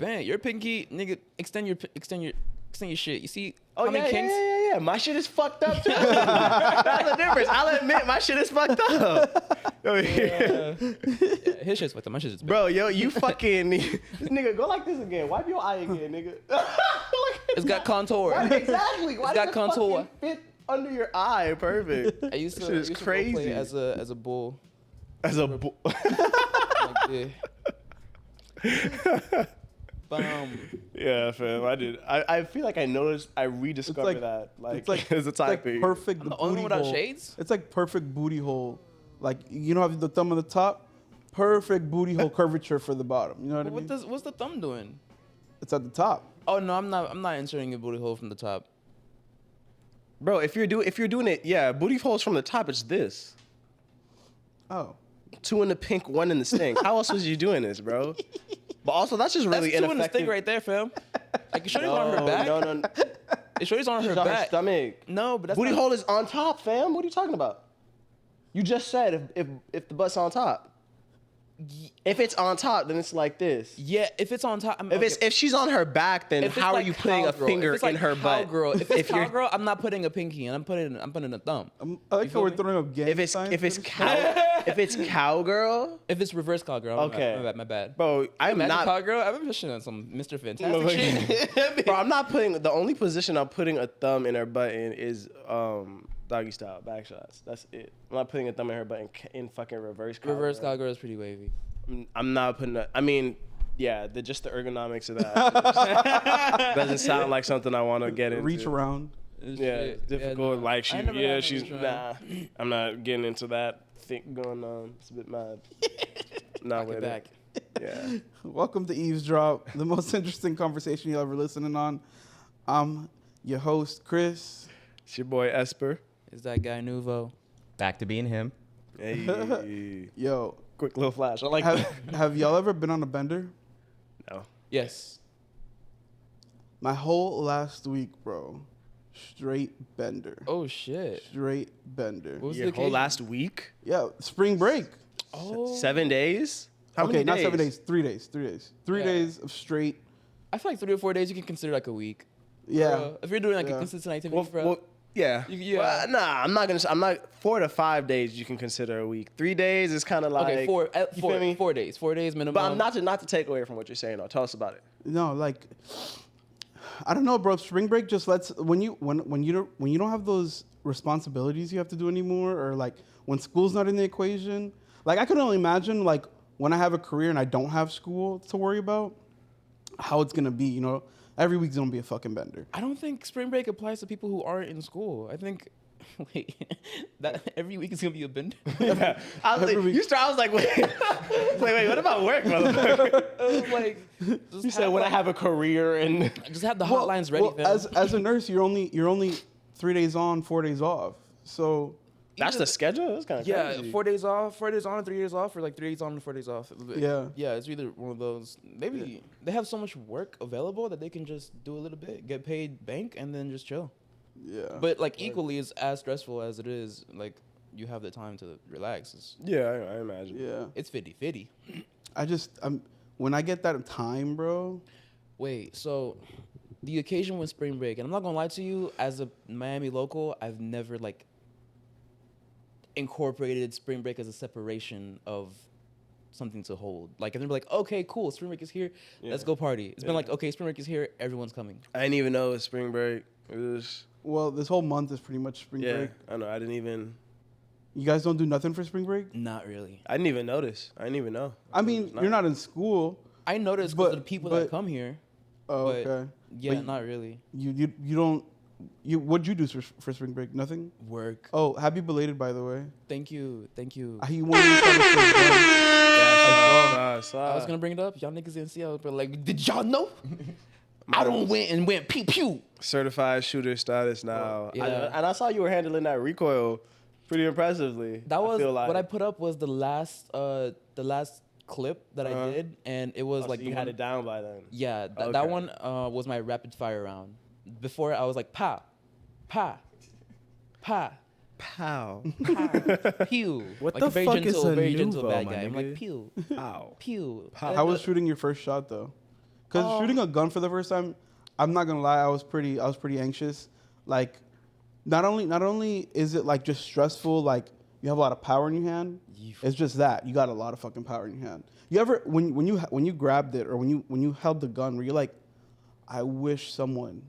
bent. Your pinky, nigga, extend your shit. You see Oh, how many kinks? Yeah. My shit is fucked up, too. That's the difference. I'll admit my shit is fucked up. Yeah, his shit's fucked up. My shit's just bent. Bro, yo, you fucking... This nigga, go like this again. Wipe your eye again, nigga. It's got contour. Exactly. Why It's got contour. fit under your eye? Perfect. I used to, Shit is crazy. play as a bull. As a bull. Like, but Yeah, fam. I did. I feel like I noticed. I rediscovered that. Like, it's a type like perfect. I'm the only one without hole. shades. It's like perfect booty hole. Like you know, have the thumb on the top. Perfect booty hole curvature for the bottom. You know what I mean? What's the thumb doing? It's at the top. Oh no, I'm not inserting a booty hole from the top. Bro, if you're doing it, yeah, booty holes from the top. It's this. Oh. 2 in the pink, 1 in the stink. How else was you doing this, bro? But also, that's just really That's 2 in the ineffective. stink right there, fam. Like, Shorty's on her back. No. Shorty's on her She's on her back. stomach. No, but that's Booty not, hole is on top, fam. What are you talking about? You just said if the butt's on top. If it's on top, then it's like this. Yeah, if it's on top. If she's on her back, then if it's how are like you putting a cowgirl, finger if it's like in her butt? Cowgirl, if it's cowgirl, I'm not putting a pinky, and I'm putting a thumb. I like how feel we're me? throwing up gang If it's signs. if it's cowgirl, If it's reverse cowgirl, Okay. my bad. bro, I'm Imagine not. cowgirl. I've been pushing on some Mr. Fantastic shit. Bro, I'm not putting. The only position I'm putting a thumb in her butt in is doggy style back shots. That's it. I'm not putting a thumb in her butt in fucking reverse cowgirl. Reverse cowgirl is pretty wavy. I'm not putting. I mean, yeah, just the ergonomics of that doesn't sound like something I want to get into. reach around. Yeah, it's difficult. no. Like I never had she's reach around. nah. I'm not getting into that thing going on. It's a bit mad. Not with back. it. Yeah. Welcome to Eavesdrop, the most interesting conversation you'll ever listening on. I'm your host, Chris. It's your boy Esper. Is that guy Nuveaux? Back to being him. Hey. Yo, Quick little flash. I like that. have y'all ever been on a bender? No. Yes. My whole last week, bro, straight bender. Oh shit. Straight bender. What was Your the whole occasion? last week? Yeah, spring break. Oh. 7 days? How Okay, many not days? 7 days, 3 days. 3 days. 3 Yeah. days of straight. I feel like 3 or 4 days you can consider like a week. Yeah. Bro, if you're doing like Yeah. a consistent activity, bro. Well, yeah. Yeah. Well, nah, I'm not 4 to 5 days you can consider a week. 3 days is kind of like Okay, you feel me? 4 days. 4 days minimum. But I'm not to take away from what you're saying though. Tell us about it. No, like I don't know, bro. Spring break just lets when you don't have those responsibilities you have to do anymore, or like when school's not in the equation. Like I can only imagine like when I have a career and I don't have school to worry about, how it's gonna be. You know, every week's gonna be a fucking bender. I don't think spring break applies to people who aren't in school. I think wait, that every week is gonna be a bender. I was like, wait, what about work, motherfucker? I was like, You said when I have a career and just have the hotlines ready. Well, fam. as a nurse, you're only 3 days on, 4 days off. So that's the schedule. That's kind of Yeah, crazy. 4 days off, 4 days on, and 3 days off, or like 3 days on and 4 days off. Yeah. Yeah, it's either one of those. Maybe they have so much work available that they can just do a little bit, get paid bank, and then just chill. yeah. But like equally is as stressful as it is, like you have the time to relax. Yeah, I imagine. yeah, It's 50-50. when I get that time, bro. Wait, so the occasion was spring break, and I'm not gonna lie to you, as a Miami local, I've never like incorporated spring break as a separation of something to hold. Like, I've never like, okay, cool, spring break is here, let's go party. It's been like, okay, spring break is here, everyone's coming. I didn't even know it was spring break. It was Well, this whole month is pretty much spring break. I know. I didn't even You guys don't do nothing for spring break? Not really. notice. I didn't even know. I mean, you're not in school. I noticed because But- of the people but- that come here. Oh, But okay. Yeah, But not really. You don't. What'd you do for spring break? Nothing. Work. Oh, happy belated, by the way. Thank you. He wanted to start his first gun. I saw. I was gonna bring it up. Y'all niggas didn't see. I was like, did y'all know? I don't went pew pew. Certified shooter status now. Yeah. And I saw you were handling that recoil pretty impressively. That was I feel like. what I put up was the last clip that I did, and it was Oh, like so you had it down by then. Yeah, that Okay. one was my rapid fire round. Before I was like pa, pa, pa, Pow. pa, pew. What like the a very fuck gentle, is a very gentle Nuveaux, bad my guy. I'm nigga? like pew, Pow. pew. How was shooting your first shot though? Because shooting a gun for the first time, I'm not gonna lie, I was pretty anxious. Like, not only is it like just stressful, like you have a lot of power in your hand. It's just that you got a lot of fucking power in your hand. You ever when you grabbed it or when you held the gun, were you like, I wish someone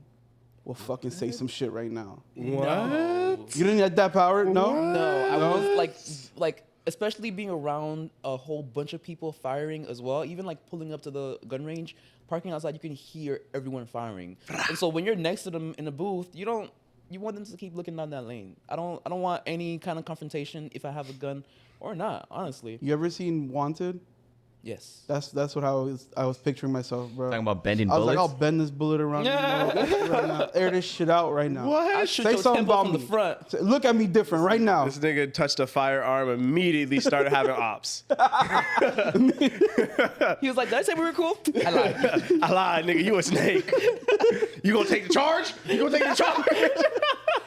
will fucking say some shit right now? What? You didn't get that power? No. No, I was like, especially being around a whole bunch of people firing as well. Even like pulling up to the gun range, parking outside, you can hear everyone firing. And so when you're next to them in the booth, you want them to keep looking down that lane. I don't want any kind of confrontation if I have a gun or not. Honestly. You ever seen Wanted? Yes. That's what I was picturing myself, bro. Talking about bending I was bullets. like, I'll bend this bullet around. Yeah. Right now. Air this shit out right now. What? I shoot Say your something temple about from me. the front. Say, look at me different right now. This nigga touched a firearm, immediately started having ops. He was like, "Did I say we were cool?" I lied. I lied, nigga. You a snake. You gonna take the charge? You gonna take the charge?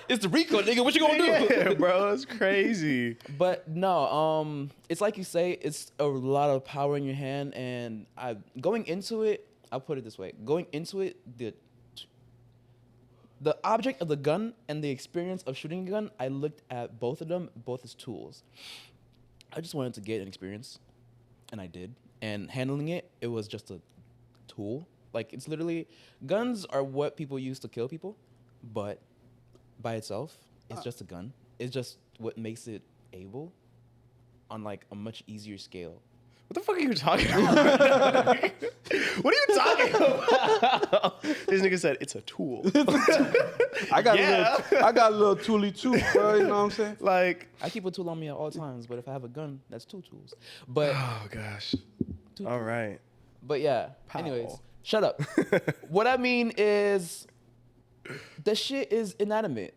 It's the Rico, nigga. What you gonna do? Yeah, bro, it's crazy. But no, it's like you say, it's a lot of power in your hand, and going into it, I'll put it this way: going into it, the object of the gun and the experience of shooting a gun, I looked at both of them, both as tools. I just wanted to get an experience, and I did. And handling it, it was just a tool. Like, it's literally, guns are what people use to kill people, but by itself, it's just a gun. It's just what makes it able on like a much easier scale. What the fuck are you talking about? What are you talking about? This nigga said it's a tool. I got Yeah. a little toolie too, bro. You know what I'm saying? Like, I keep a tool on me at all times, but if I have a gun, that's two tools. But oh gosh. All right. but yeah. Pow. Anyways, shut up. What I mean is, the shit is inanimate.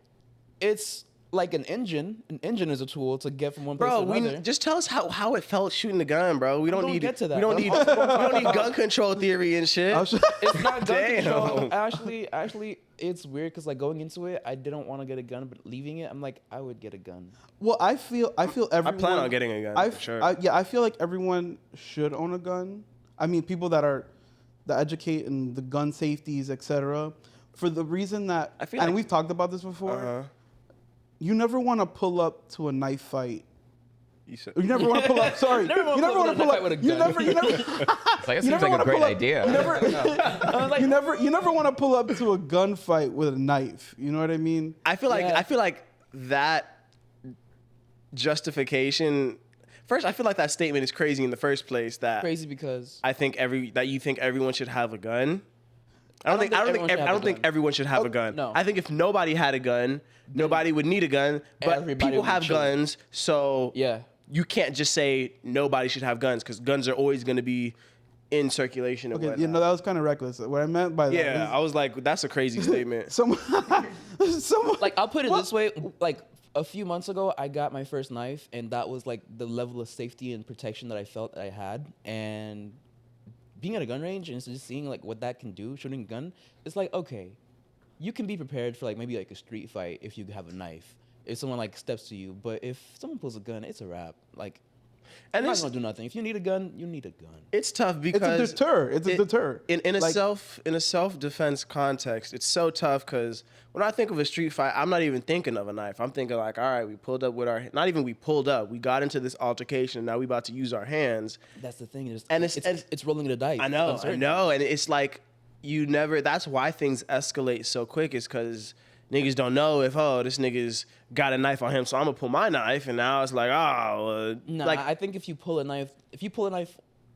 It's like an engine. An engine is a tool to get from one place Bro, to another. just tell us how it felt shooting the gun, bro. We don't gonna need get to that. We don't need we don't need gun control theory and shit. It's not gun Damn. control. Actually, it's weird because like going into it, I didn't want to get a gun, but leaving it, I'm like, I would get a gun. Well, I feel everyone. I plan on getting a gun, for sure. I feel like everyone should own a gun. I mean, people that educate in the gun safeties, etc. For the reason that, I feel and like- we've talked about this before. Uh-huh. You never want to pull up to a knife fight. You said, You never want to pull up. Sorry, Never wanna you never pull want up to to a pull knife up. with a You gun. never. It's like, that You seems never like wanna a great pull up- idea. You never. I was like, You never want to pull up to a gunfight with a knife. You know what I mean? I feel Yeah. like that justification. First, I feel like that statement is crazy in the first place. That crazy because I think you think everyone should have a gun. I don't think gun. everyone should have a gun. no. I think if nobody had a gun, nobody would need a gun. But everybody people would have chill. guns, so yeah. you can't just say nobody should have guns because guns are always going to be in circulation. And Okay, whatnot. you know that was kind of reckless. What I meant by that Yeah, I is was like, that's a crazy statement. someone. Like, I'll put it this way, like a few months ago, I got my first knife, and that was like the level of safety and protection that I felt that I had. And being at a gun range and just seeing like what that can do, shooting a gun, it's like, okay, you can be prepared for like maybe like a street fight if you have a knife, if someone like steps to you. But if someone pulls a gun, it's a wrap. Like, And I'm not it's, gonna do nothing. If you need a gun, you need a gun. it's tough because it's a deter. It's a deter. In a Like- self defense context, it's so tough because when I think of a street fight, I'm not even thinking of a knife. I'm thinking like, all right, we pulled up with our not even we pulled up. We got into this altercation. And now we about to use our hands. That's the thing. And It's rolling the dice. I know, It's uncertain. and it's like you never. That's why things escalate so quick. Is because niggas don't know if this nigga's got a knife on him, so I'm gonna pull my knife, and now it's like Nah, like I think if you pull a knife,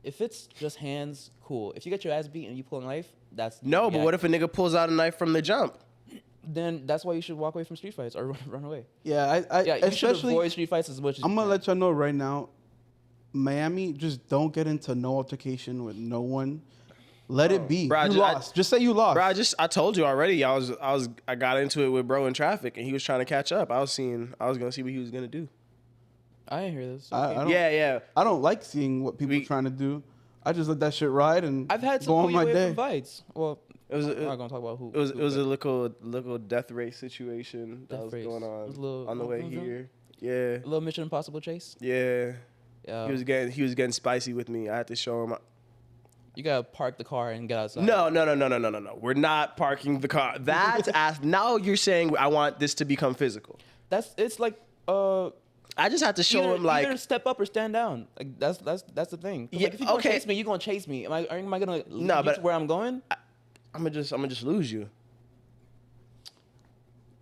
if it's just hands, cool. If you get your ass beat and you pull a knife, that's no. But what if a nigga pulls out a knife from the jump? Then that's why you should walk away from street fights or run away. Yeah, Yeah, you should especially. avoid street fights as much as I'm you gonna can. let y'all know right now, Miami, just don't get into no altercation with no one. Let it be. Bro, You lost. Just say you lost. Bro, I told you already. I got into it with bro in traffic, and he was trying to catch up. I was gonna see what he was gonna do. I didn't hear this. I Okay. don't, Yeah. I don't like seeing what people We- are trying to do. I just let that shit ride and I've had to go pull on you my away day. from fights. Well, It was I'm not gonna talk about who. It was a little death race situation that Death was race. going It was a little- on the way mhm. here. a Yeah, little Mission Impossible chase. yeah. Yeah. He was getting spicy with me. I had to show him. You gotta park the car and get outside. No. We're not parking the car. That's now you're saying I want this to become physical. It's like I just have to show either, him like either step up or stand down. Like that's the thing. 'Cause, Yeah, like, if you gonna okay. chase me, you gonna chase me. Am I gonna lead No, you but to where I'm going? I'm gonna just lose you.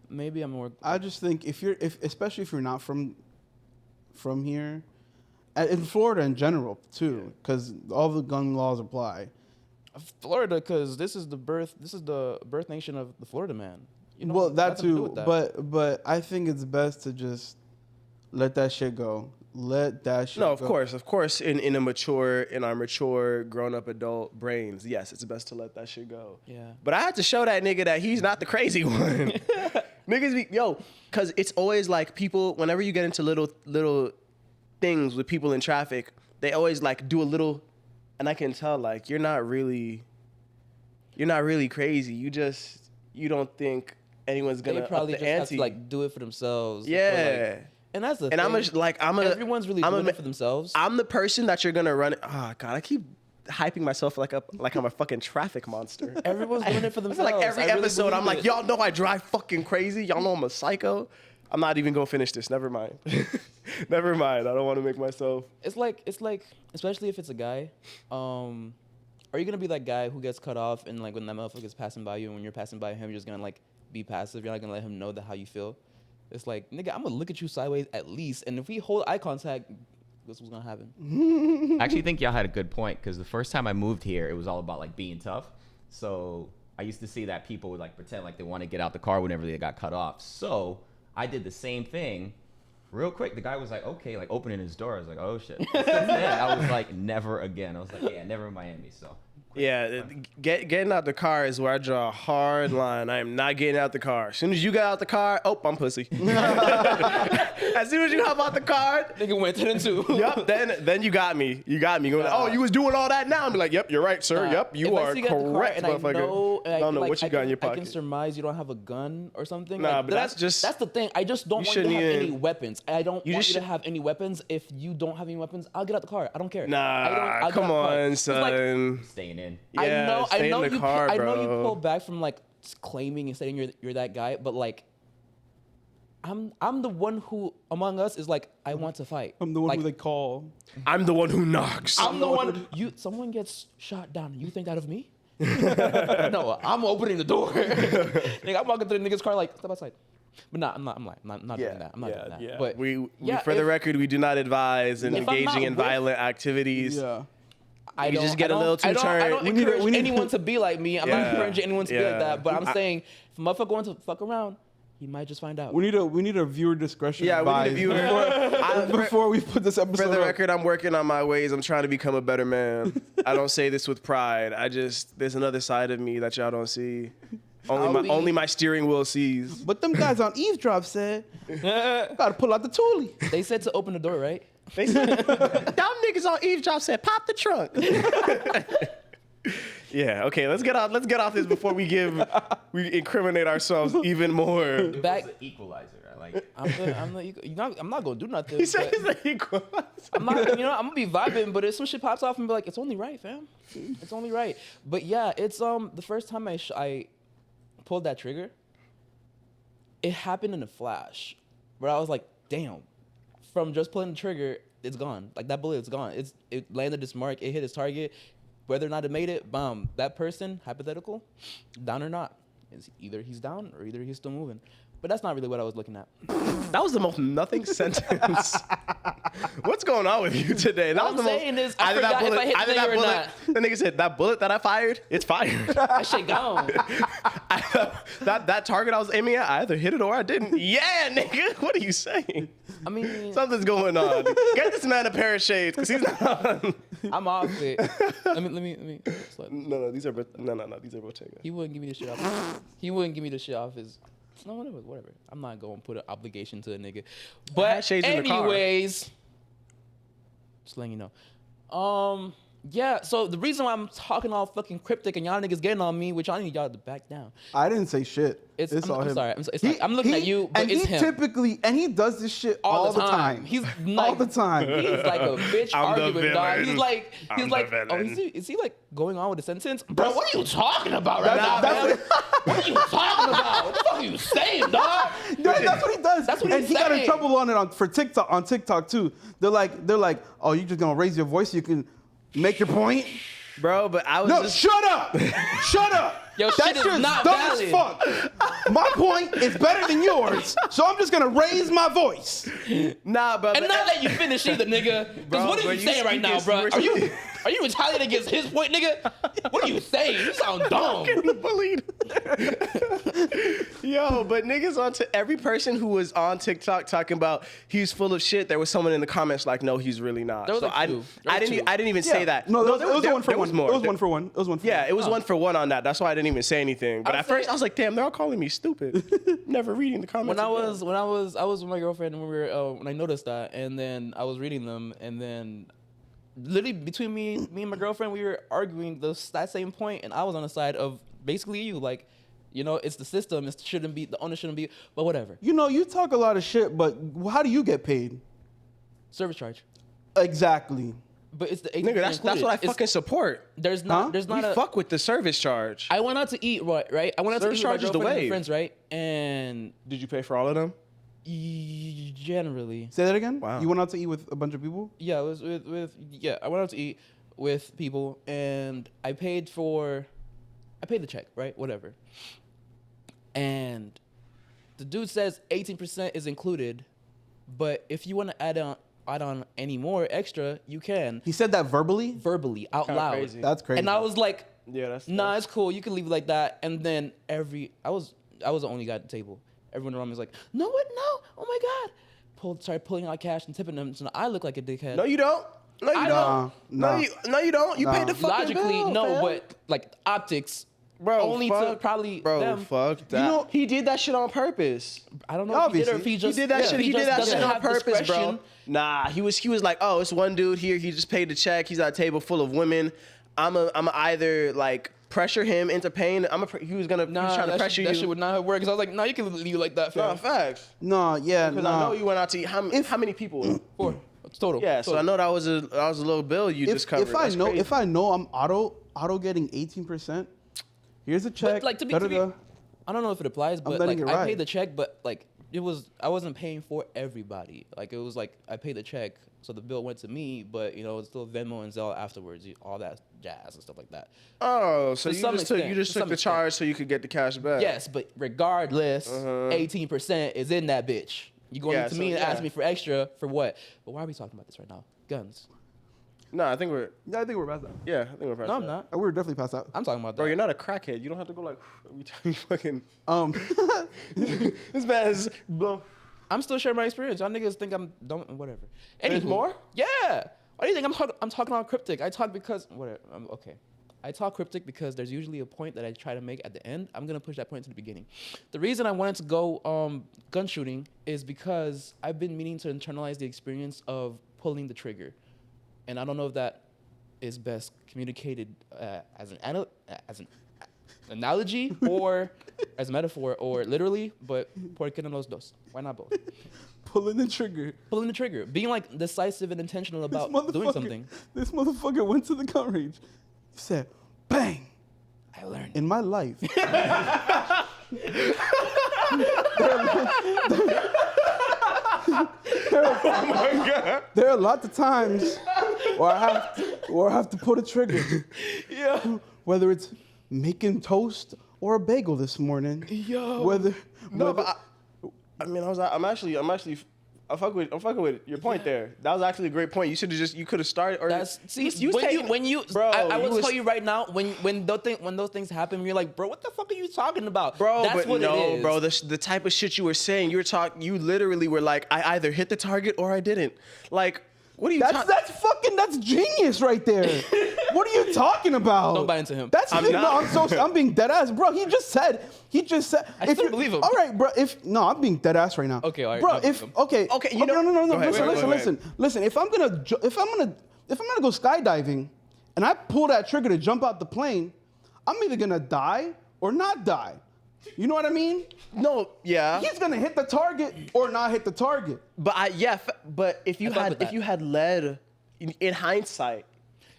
Maybe I'm more. I just think especially if you're not from here, in Florida in general too, because all the gun laws apply. Florida, because this is the birth nation of the Florida man. You know, Well, that nothing to do too, with that. but I think it's best to just let that shit go. Let that shit No, go. of course, in our mature, grown up adult brains, yes, it's best to let that shit go. Yeah. But I had to show that nigga that he's not the crazy one. Niggas be cause it's always like people. Whenever you get into little things with people in traffic, they always like do a little, and I can tell like you're not really crazy. You don't think anyone's gonna They probably up the just have ante. to like do it for themselves. Yeah. And that's the And thing. Everyone's really doing it for themselves. I'm the person that you're gonna run. Oh God, I keep hyping myself like I'm a fucking traffic monster. Everyone's doing it for I feel themselves. like every I really episode, I'm believe like, it. y'all know I drive fucking crazy. Y'all know I'm a psycho. I'm not even gonna finish this. Never mind. Never mind. I don't want to make myself. It's like, especially if it's a guy. Are you gonna be that guy who gets cut off and like when that motherfucker's passing by you and when you're passing by him, you're just gonna like be passive? You're not gonna let him know how you feel. It's like, nigga, I'm gonna look at you sideways at least, and if we hold eye contact, this was gonna happen. I actually think y'all had a good point because the first time I moved here, it was all about like being tough. So I used to see that people would like pretend like they want to get out the car whenever they got cut off. So I did the same thing. Real quick, the guy was like, okay, like opening his door. I was like, oh shit. Since then, I was like, never again. I was like, yeah, never in Miami. So Yeah, getting out the car is where I draw a hard line. I am not getting out the car. As soon as you get out the car, oh, I'm pussy. As soon as you hop out the car, Nigga went 10 and 2. yep, then you got me. You got me. Going, oh, you was doing all that now. I'm like, yep, you're right, sir. Yep, you are correct, and I motherfucker. know, and I don't know like, what you got in your I can pocket. surmise you don't have a gun or something. Nah, like, but that's the thing. I just don't want you to shouldn't have any even- weapons. I don't You want just you to have any weapons. If you don't have any weapons, I'll get out the car. I don't care. Nah, I'll get come out the car. on, It's like, son. staying in. Yeah, I stay know in the you. car, I know you bro. pull back from like claiming and saying you're that guy, but like, I'm the one who among us is like, I want to fight. I'm the one like, who they call. I'm the one who knocks. I'm the one. Someone gets shot down. You think that of me? No, I'm opening the door. Nigga, I'm walking through the nigga's car like, step outside. But nah, I'm not doing that. I'm not doing that. Yeah. But we yeah, for the if- record, we do not advise in If I'm engaging not in with- violent activities. Yeah. I You don't, just get I a little don't- too I don't turned. We encourage need- anyone to be like me. I'm not Yeah. encouraging anyone to be like Yeah. that. But I'm saying, if a motherfucker wants to fuck around, he might just find out. We need a viewer discretion. Yeah, we need a advised viewer. before we put this episode. For the up. record, I'm working on my ways. I'm trying to become a better man. I don't say this with pride. There's another side of me that y'all don't see. Only my steering wheel sees. But them guys on eavesdrop said, gotta pull out the toolie. They said to open the door, right? They said, y'all niggas on eavesdrop said, pop the trunk. Yeah, okay, let's get off this before we incriminate ourselves even more. Back. It's an equalizer. I like it. I'm not gonna do nothing. He said but he's an equalizer. I'm not. I'm gonna be vibing, but if some shit pops off and be like, it's only right, fam. It's only right. But yeah, it's the first time I pulled that trigger. It happened in a flash, where I was like, damn. From just pulling the trigger, it's gone. Like that bullet, it's gone. It landed its mark. It hit its target. Whether or not it made it, bam. That person, hypothetical, down or not, is either he's down or either he's still moving. But that's not really what I was looking at. That was the most nothing sentence. What's going on with you today? That What was I'm the saying most, is, I forgot if I hit the nigga or not. The nigga said, that bullet that I fired, it's fired. That shit gone. that target I was aiming at, I either hit it or I didn't. Yeah, nigga. What are you saying? I mean, Something's going on. Get this man a pair of shades, because he's not. I'm off it. Let me. No, these are Bottega. He wouldn't give me the shit off. He wouldn't give me the shit off his. No, whatever. I'm not going to put an obligation to a nigga. But shades in the car. anyways, just letting you know. Yeah, so the reason why I'm talking all fucking cryptic and y'all niggas getting on me, which I need y'all to back down. I didn't say shit. It's all I'm him. sorry. I'm looking at you, but and it's he him. typically, and he does this shit all the time. He's all the time. He's like a bitch I'm the arguing, dog. villain. He's like, I'm the villain. is he like going on with a sentence? Bro, what are you talking about right now, man? What are you talking about? What the fuck are you saying, dog? That's what he does. That's what and he's he got in saying. trouble for TikTok on TikTok too. They're like, oh, you just gonna raise your voice so you can make your point? Bro, but I was No, just shut up! Shut up! Yo, that shit is shit's not dumb valid. as fuck. My point is better than yours, so I'm just gonna raise my voice. nah, bro. And not let you finish either, nigga. Because Bro, what are but you you saying right now, speaking- bro? you were Are you retaliating against his point, nigga? What are you saying? You sound dumb. bullied. Yo, but niggas every person who was on TikTok talking about he's full of shit, there was someone in the comments like, no, he's really not. There was So like two. There I was didn't two. I didn't even say that. No, it was there one for there one. was more. It was one for one. It was one for Yeah, one. it was 1 for 1 on that. That's why I didn't even say anything. But I at first say- I was like, damn, they're all calling me stupid. Never reading the comments. When I again. was with my girlfriend when we were when I noticed that, and then I was reading them, and then literally between me and my girlfriend, we were arguing that same point, and I was on the side of basically you, like, you know, it's the system, the owner shouldn't be, but whatever. You know, you talk a lot of shit, but how do you get paid? Service charge, Exactly. but it's the 18% Nigga, that's what I included. fucking support. There's Huh? not We fuck with the service charge. I went out to eat, right? I went out Service to eat with charge my is the girlfriend and wave. friends, right? And Did you pay for all of them? generally, Say that again. Wow. You went out to eat with a bunch of people? yeah, it was I went out to eat with people, and I paid the check, right? Whatever. And the dude says 18% is included, but if you want to add on any more extra, you can He said that verbally? verbally out Kinda loud. crazy. That's crazy. And I was like, Yeah, that's nah, it's cool. You can leave it like that. And then I was the only guy at the table. Everyone around me was like, no, what? No. Oh my God. Started pulling out cash and tipping them. So I look like a dickhead. No, you don't. No, you I don't. Nah. No, you don't. You Nah. paid the fucking Logically, bill, no, fam. but like optics, Bro, only to fuck, probably bro, them. fuck that. You know- he did that shit on purpose. I don't know if he did or if Obviously. he just He did that shit. He did just that doesn't shit on have purpose, discretion. bro. Nah, he was like, oh, it's one dude here. He just paid the check. He's at a table full of women. I'm either like pressure him into paying. He was trying to that pressure that you. shit would not have worked. Cause I was like, no, you can leave like that, Nah, fam. facts. No, yeah, Because nah. I know you went out to eat. How many people? 4. It's total. Yeah, so I know that was a little bill you just covered. If I That's know crazy. if I know I'm auto getting 18%, here's a check. But like to be, I don't know if it applies, but letting like it I ride. paid the check, but like I wasn't paying for everybody. Like it was like I paid the check, so the bill went to me, but you know it's still Venmo and Zelle afterwards, all that jazz and stuff like that. Oh, so To you some just took extent, to some the extent. charge so you could get the cash back. Yes, but regardless, 18% is in that bitch. You going Yeah, to so, me and yeah. ask me for extra for what? But why are we talking about this right now? Guns. No, I think we're. Yeah, I think we're past that. Yeah, I think we're past No, I'm that. not. We're definitely past that. I'm talking about that. Bro, you're not a crackhead. You don't have to go like every time you fucking. Um, This man is. Bro. I'm still sharing my experience. Y'all niggas think I'm don't whatever. There's Anywho, more? Yeah. Why do you think I'm talking all cryptic? I talk because whatever. Okay. I talk cryptic because there's usually a point that I try to make at the end. I'm gonna push that point to the beginning. The reason I wanted to go gun shooting is because I've been meaning to internalize the experience of pulling the trigger, and I don't know if that is best communicated as an analogy or as a metaphor or literally, but por qué no los dos? Why not both? pulling the trigger. Pulling the trigger, being like decisive and intentional This about doing something. This motherfucker went to the gun range. He said, "Bang!" I learned. In my life, there are lots of times where I have to pull the trigger. Yeah. Whether it's making toast or a bagel this morning. Yo. No, but I'm fucking with your point there. That was actually a great point. You could have started. Or That's see you was taking- bro. I you will was- tell you right now when those things happen, you're like, bro, what the fuck are you talking about, Bro, That's but what no, it is. bro. The type of shit you were saying, you literally were like, I either hit the target or I didn't. Like, what are you? That's genius right there. What are you talking about? Don't buy into him. I'm being dead ass, bro. He just said. I still believe him. All right, bro. I'm being dead ass right now. Okay, all right, bro. no, Okay. you know- No. Go ahead, Listen. If I'm gonna go skydiving, and I pull that trigger to jump out the plane, I'm either gonna die or not die. You know what I mean? No, yeah. He's gonna hit the target or not hit the target. But but if you I fuck had with that. if you had led in hindsight,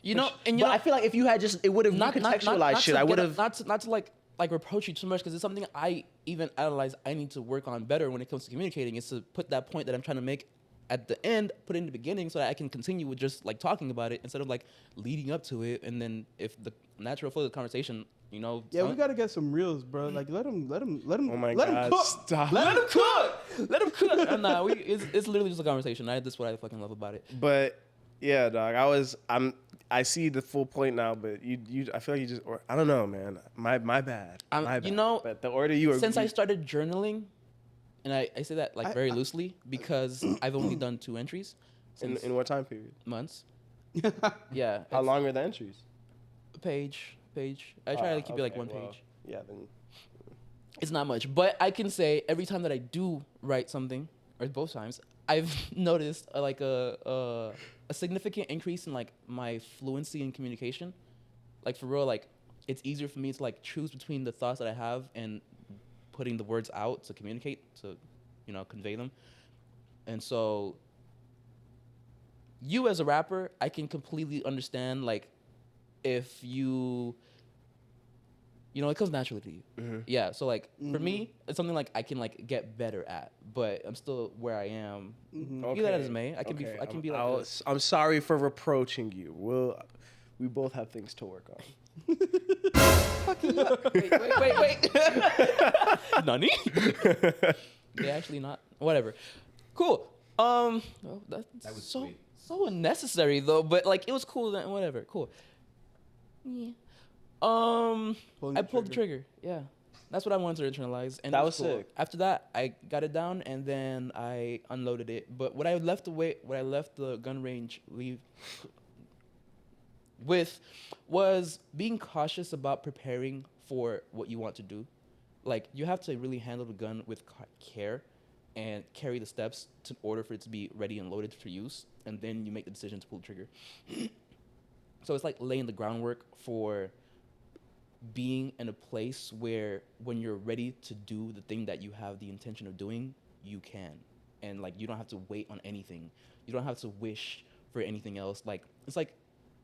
You know, and you but know, I feel like if you had just it would have recontextualized shit. I would have. not to like reproach you too much because it's something I even analyze. I need to work on better when it comes to communicating. Is to put that point that I'm trying to make at the end, put it in the beginning, so that I can continue with just like talking about it instead of like leading up to it. And then if the natural flow of the conversation, you know, Yeah, we gotta get some reels, bro. Like let him. Oh my let him God, cook. stop. Let him cook. let him cook. Nah, it's literally just a conversation. That's what I fucking love about it. But yeah, dog. I see the full point now, but you I feel like you just, or I don't know, man. My bad. My bad. You know, but the order you are. Since I started journaling, and I say that like very loosely because I've only done 2 entries since in what time period? months. Yeah. How it's long are the entries? Page. I try to keep it like one well, page. Yeah, then. It's not much, but I can say every time that I do write something, or both times, I've noticed a significant increase in like my fluency in communication. Like for real, like it's easier for me to like choose between the thoughts that I have and putting the words out to communicate, to, you know, convey them. And so you as a rapper, I can completely understand like if you know, it comes naturally to you. Mm-hmm. Yeah, so like for me, it's something like I can like get better at, but I'm still where I am. Be that as may, I can be like I'm sorry for reproaching you. We both have things to work on. wait. Nani? They actually not. Whatever. Cool. Well, that was so unnecessary though, but like it was cool. Then whatever. Cool. Yeah. I pulled the trigger. Yeah. That's what I wanted to internalize, and That it was cool. sick. After that, I got it down, and then I unloaded it. But what I left the gun range with was being cautious about preparing for what you want to do. Like you have to really handle the gun with care and carry the steps in order for it to be ready and loaded for use, and then you make the decision to pull the trigger. So it's like laying the groundwork for being in a place where when you're ready to do the thing that you have the intention of doing, you can. And like you don't have to wait on anything. You don't have to wish for anything else. Like it's like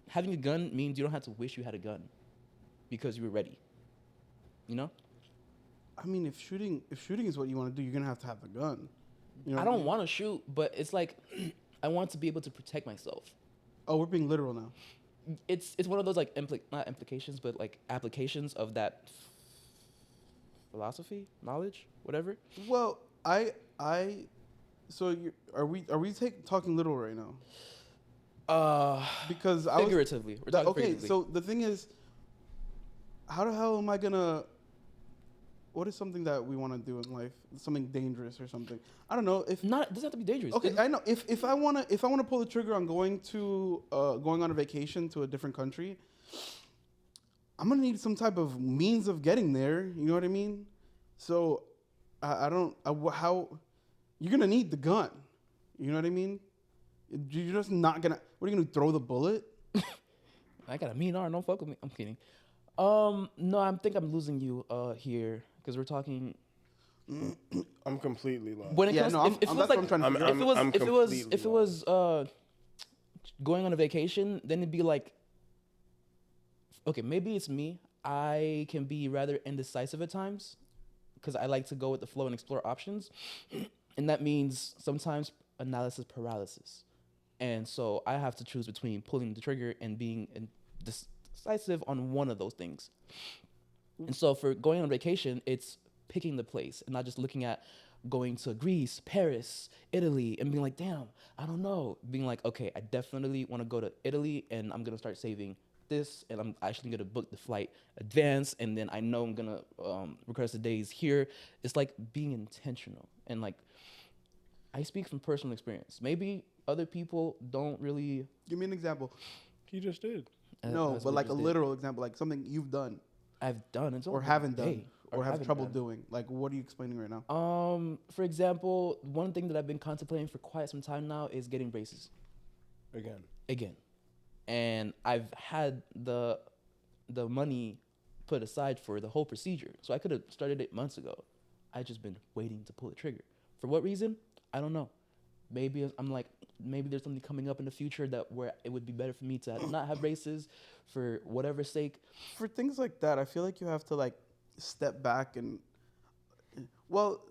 having a gun means you don't have to wish you had a gun because you were ready. You know? I mean, if shooting is what you want to do, you're gonna have to have the gun. You know I don't want to shoot, but it's like I want to be able to protect myself. Oh, we're being literal now. It's one of those like not implications, but like applications of that philosophy, knowledge, whatever. Well, so are we talking literal right now? Because Figuratively, we're talking figuratively. So the thing is, how the hell am I gonna? What is something that we want to do in life? Something dangerous or something? I don't know. If it doesn't have to be dangerous. okay, I know. If I wanna pull the trigger on going on a vacation to a different country, I'm gonna need some type of means of getting there. You know what I mean? So how you're gonna need the gun. You know what I mean? You're just not gonna. What are you gonna do, throw the bullet? I got a mean arm. Don't fuck with me. I'm kidding. No, I think I'm losing you here because we're talking. I'm completely lost. When it Yeah, comes, no, if it was like, if it was going on a vacation, then it'd be like, okay, maybe it's me. I can be rather indecisive at times because I like to go with the flow and explore options, and that means sometimes analysis paralysis, and so I have to choose between pulling the trigger and being decisive on one of those things. And so for going on vacation, it's picking the place and not just looking at going to Greece, Paris, Italy, and being like, damn, I don't know. Being like, okay, I definitely want to go to Italy, and I'm going to start saving this, and I'm actually going to book the flight advance, and then I know I'm going to request the days here. It's like being intentional. And like, I speak from personal experience. Maybe other people don't really... Give me an example. You just did. No, but like a literal example, like something you've done. I've done. It's Or haven't done. Hey, Or have haven't trouble done. doing. Like, what are you explaining right now? For example, one thing that I've been contemplating for quite some time now is getting braces Again. again. and I've had the money put aside for the whole procedure. So I could have started it months ago. I just been waiting to pull the trigger. For what reason? I don't know. Maybe I'm like, maybe there's something coming up in the future that where it would be better for me to not have braces for whatever sake. For things like that, I feel like you have to like step back and, well,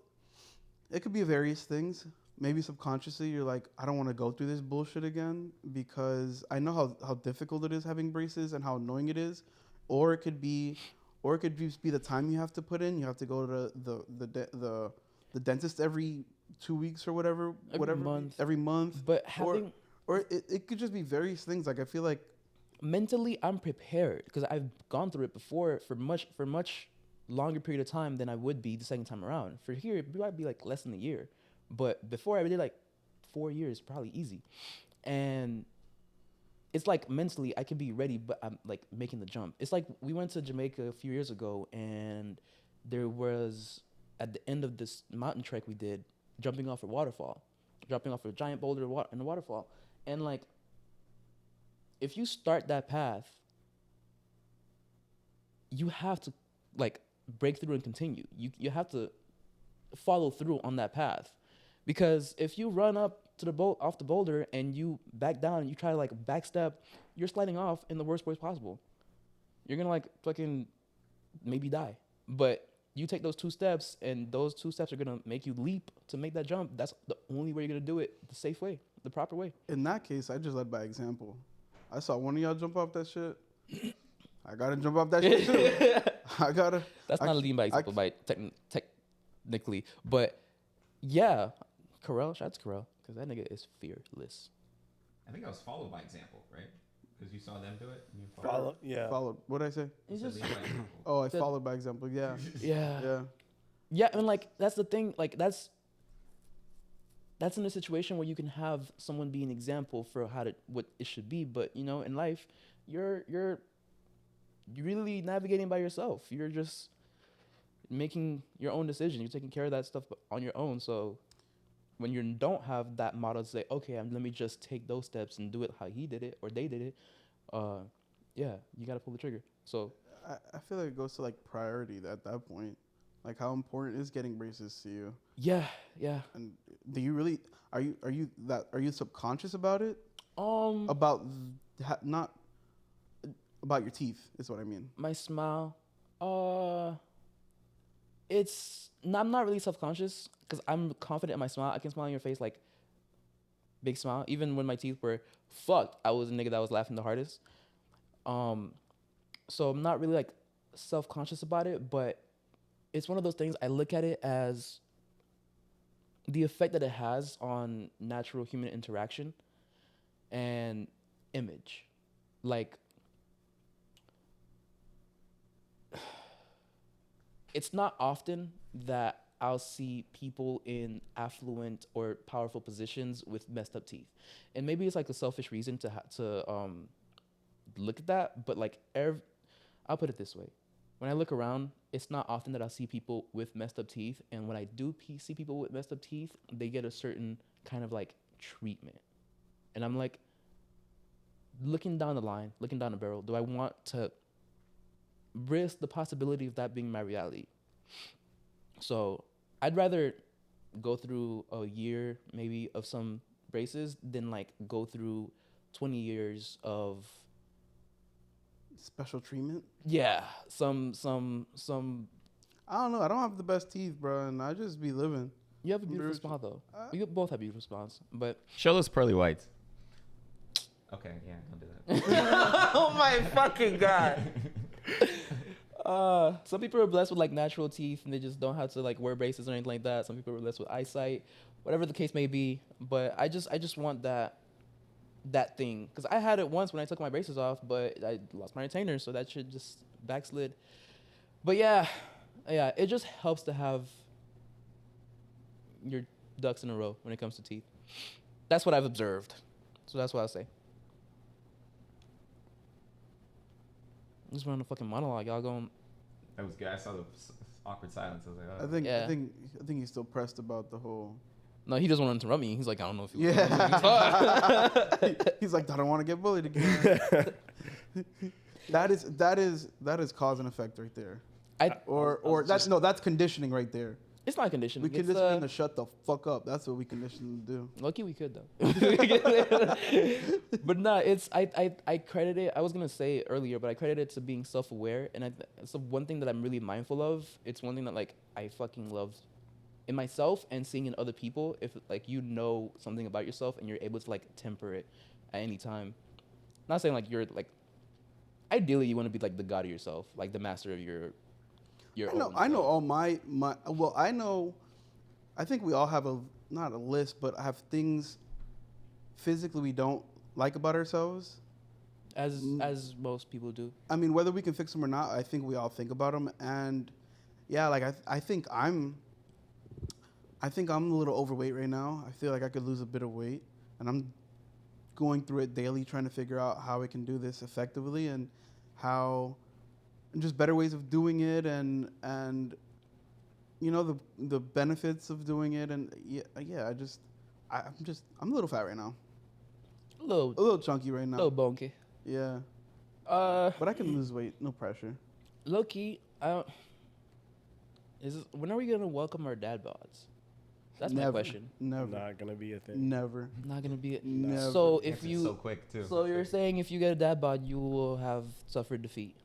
it could be various things. Maybe subconsciously you're like, I don't want to go through this bullshit again because I know how difficult it is having braces and how annoying it is. Or it could be, or it could just be the time you have to put in. You have to go to the dentist every 2 weeks or whatever, every month. But having, or it could just be various things. Like I feel like mentally I'm prepared because I've gone through it before for much longer period of time than I would be the second time around. For here, it might be like less than a year, but before I did like 4 years, probably easy. And it's like mentally I can be ready, but I'm like making the jump. It's like we went to Jamaica a few years ago, and there was at the end of this mountain trek we did, jumping off a giant boulder in the waterfall, and like if you start that path, you have to like break through and continue. You have to follow through on that path, because if you run up to the boat off the boulder and you back down and you try to like backstep, you're sliding off in the worst way possible. You're gonna like fucking maybe die. But you take those 2 steps, and those 2 steps are gonna make you leap to make that jump. That's the only way you're gonna do it, the safe way, the proper way. in that case, I just led by example. I saw one of y'all jump off that shit. I gotta jump off that shit too. I gotta. That's not a leading by example, by technically, but yeah, Carell, shout out to Carell, because that nigga is fearless. I think I was followed by example, right? Because you saw them do it. And you Follow, yeah. Followed. What did I say? It's You just, said lead by example. Oh, I The- followed by example. Yeah. yeah, Yeah. and like that's the thing, like that's in a situation where you can have someone be an example for what it should be, but you know, in life, you're really navigating by yourself. You're just making your own decision. You're taking care of that stuff on your own. So when you don't have that model to say, okay, let me just take those steps and do it how he did it or they did it, yeah, you gotta pull the trigger. So I feel like it goes to like priority at that point. Like how important is getting braces to you? yeah. And do you really are you subconscious about it? Um, About not about your teeth is what I mean. my smile, I'm not really self-conscious because I'm confident in my smile. I can smile in your face, like big smile. Even when my teeth were fucked, I was a nigga that was laughing the hardest. So I'm not really like self-conscious about it, but it's one of those things. I look at it as the effect that it has on natural human interaction and image. Like, it's not often that I'll see people in affluent or powerful positions with messed up teeth, and maybe it's like a selfish reason to look at that. But like, I'll put it this way: when I look around, it's not often that I'll see people with messed up teeth, and when I do see people with messed up teeth, they get a certain kind of like treatment, and I'm like, looking down the line, looking down the barrel, do I want to risk the possibility of that being my reality? So I'd rather go through a year maybe of some braces than like go through 20 years of Special treatment. some I don't know. I don't have the best teeth, bro, and I just be living. you have a beautiful Spiritual. smile though. We both have beautiful smiles, but Show those pearly whites. Okay, yeah, don't do that. oh my fucking god. Some people are blessed with like natural teeth and they just don't have to like wear braces or anything like that. Some people are blessed with eyesight, whatever the case may be. But I just want that thing, because I had it once when I took my braces off, but I lost my retainer, so that shit just backslid. But yeah, it just helps to have your ducks in a row when it comes to teeth. That's what I've observed. So that's what I'll say. I just went on a fucking monologue. Y'all going? That was good. I saw the awkward silence. I was like, oh. I think Yeah. I think he's still pressed about the whole. No, he doesn't want to interrupt me. He's like, I don't know if you. Yeah. He's like, I don't want to get bullied again. that is cause and effect right there. That's conditioning right there. It's not conditioning. We condition them to shut the fuck up. That's what we condition them to do. Lucky we could though. But nah, it's I credit it. I was gonna say it earlier, but I credit it to being self-aware, and it's the one thing that I'm really mindful of. It's one thing that like I fucking love in myself and seeing in other people. If like you know something about yourself and you're able to like temper it at any time. Not saying like you're like. Ideally, you want to be like the god of yourself, like the master of your. I know all my. Well, I know. I think we all have not a list, but have things physically we don't like about ourselves. As most people do. I mean, whether we can fix them or not, I think we all think about them. And yeah, like I think I'm a little overweight right now. I feel like I could lose a bit of weight, and I'm going through it daily, trying to figure out how I can do this effectively and how. And just better ways of doing it, and you know the benefits of doing it, and I'm a little fat right now, A little a little chunky right now, little bonky. yeah. But I can lose weight, no pressure. Low key, when are we gonna welcome our dad bods? That's my question. Never, Not gonna be a thing. never. Not gonna be it. Never. So if It's you, so quick too. so you're saying if you get a dad bod, you will have suffered defeat.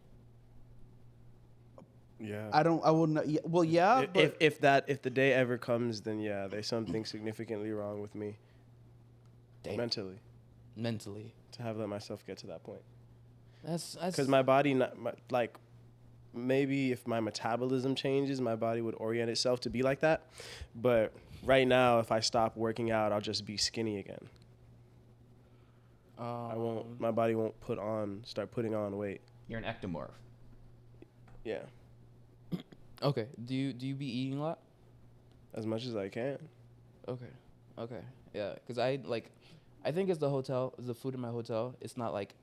Yeah. I will not. Yeah, well, yeah, but If the day ever comes, then yeah, there's something significantly wrong with me Damn. mentally to have let myself get to that point. That's Because my body, like, maybe if my metabolism changes, my body would orient itself to be like that. But right now, if I stop working out, I'll just be skinny again. I won't. My body won't start putting on weight. You're an ectomorph. Yeah, Okay. Do you be eating a lot? as much as I can. Okay. Yeah. Because I think it's the food in my hotel. It's not like,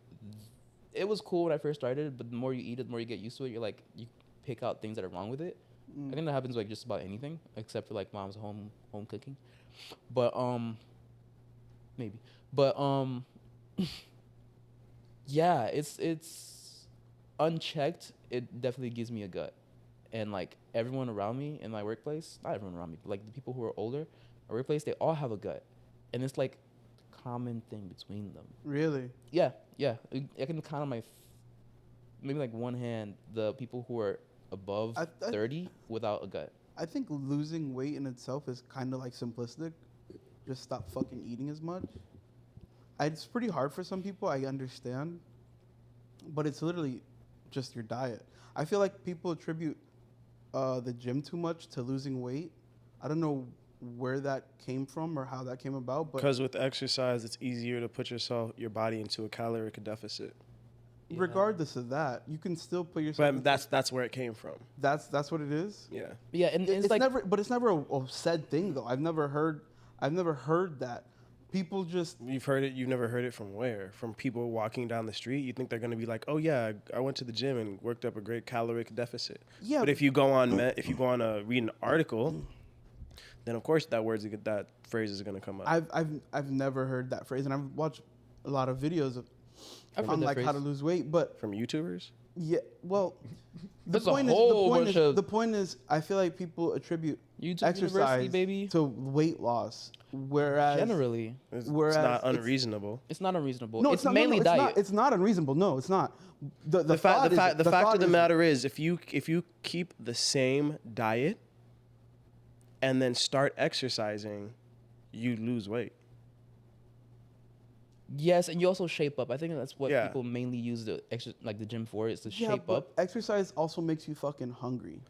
it was cool when I first started, but the more you eat it, the more you get used to it. You're like, you pick out things that are wrong with it. I think that happens like just about anything, except for like mom's home cooking. But maybe. But yeah, it's unchecked. It definitely gives me a gut. And like everyone around me in my workplace, not everyone around me, but like the people who are older, my workplace, they all have a gut, and it's like common thing between them. really, Yeah. I can count on maybe like one hand the people who are above 30 without a gut. I think losing weight in itself is kind of like simplistic. Just stop fucking eating as much. It's pretty hard for some people, I understand. But it's literally just your diet. I feel like people attribute the gym too much to losing weight. I don't know where that came from or how that came about. But Because with exercise, it's easier to put your body into a caloric deficit. regardless of that, you can still put yourself. But that's where it came from. That's what it is. Yeah. Yeah, and it's like never, but it's never a said thing though. I've never heard that. People just You've heard it. You've never heard it from where? From people walking down the street. You think they're going to be like, "Oh yeah, I went to the gym and worked up a great caloric deficit." Yeah. But if you go on read an article, then of course that phrase is going to come up. I've never heard that phrase, and I've watched a lot of videos I've heard on that like how to phrase. lose weight, but From YouTubers. yeah, well, There's a whole bunch of- the point is I feel like people attribute YouTube exercise University, baby. to weight loss, whereas Generally, It's Whereas not it's- unreasonable. it's not unreasonable. no, it's not, mainly no, diet. It's not unreasonable. No, it's not. The fact of the is- matter is, if you keep the same diet and then start exercising, you lose weight. Yes, and you also shape up. I think that's what Yeah. people mainly use the gym for, is to Yeah, shape but up. exercise also makes you fucking hungry.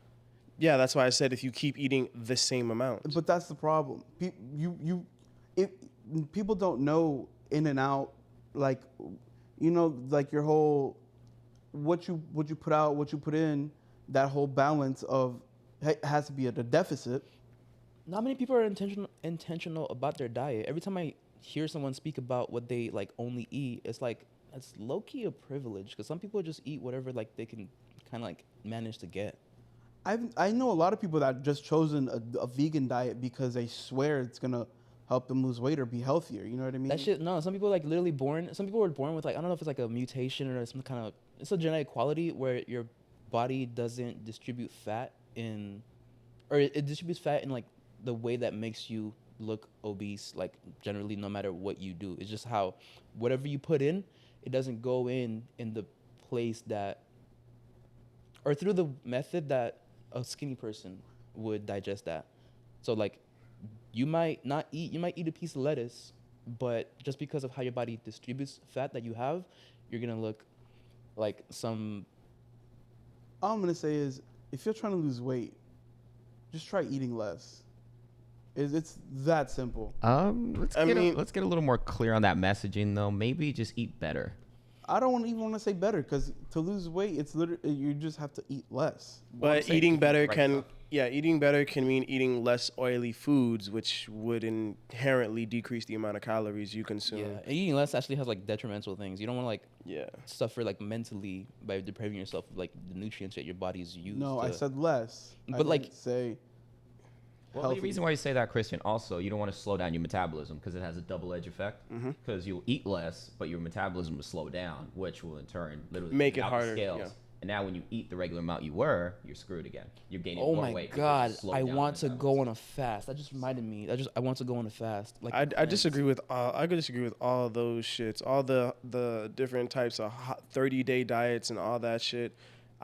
Yeah, that's why I said if you keep eating the same amount. But that's the problem. If people don't know in and out, like, like your whole what you put out, what you put in, that whole balance of has to be at a deficit. Not many people are intentional about their diet. Every time I hear someone speak about what they like only eat, it's like it's low key a privilege, because some people just eat whatever like they can kind of like manage to get. I know a lot of people that just chosen a vegan diet because they swear it's gonna help them lose weight or be healthier. You know what I mean? That shit, no. Some people like literally born. Some people were born with like, I don't know if it's like a mutation or some kind of. It's a genetic quality where your body doesn't distribute fat in, or it distributes fat in like the way that makes you look obese. Like generally, no matter what you do, it's just how whatever you put in, it doesn't go in the place that, or through the method that a skinny person would digest that. So like, you might not eat. You might eat a piece of lettuce, but just because of how your body distributes fat that you have, you're gonna look like some. All I'm gonna say is, if you're trying to lose weight, just try eating less. It's that simple. Let's get a little more clear on that messaging though. Maybe just eat better. I don't even want to say better, because to lose weight, it's literally you just have to eat less. But eating better right can, stuff. eating better can mean eating less oily foods, which would inherently decrease the amount of calories you consume. Yeah, and eating less actually has like detrimental things. You don't want to like Yeah. suffer like mentally by depriving yourself of like the nutrients that your body's used. No, to. I said less. But I like- didn't say. Well, Healthy. the reason why you say that, Christian, also, you don't want to slow down your metabolism because it has a double-edged effect. Because you'll eat less, but your metabolism will slow down, which will in turn literally Make it out the harder, scales. yeah. And now when you eat the regular amount you were, you're screwed again. You're gaining Oh more my weight. because god, you slowed I down your want to go metabolism. on a fast. That just reminded me. I want to go on a fast. Like I disagree with I could disagree with all of those shits, all the different types of 30-day diets and all that shit.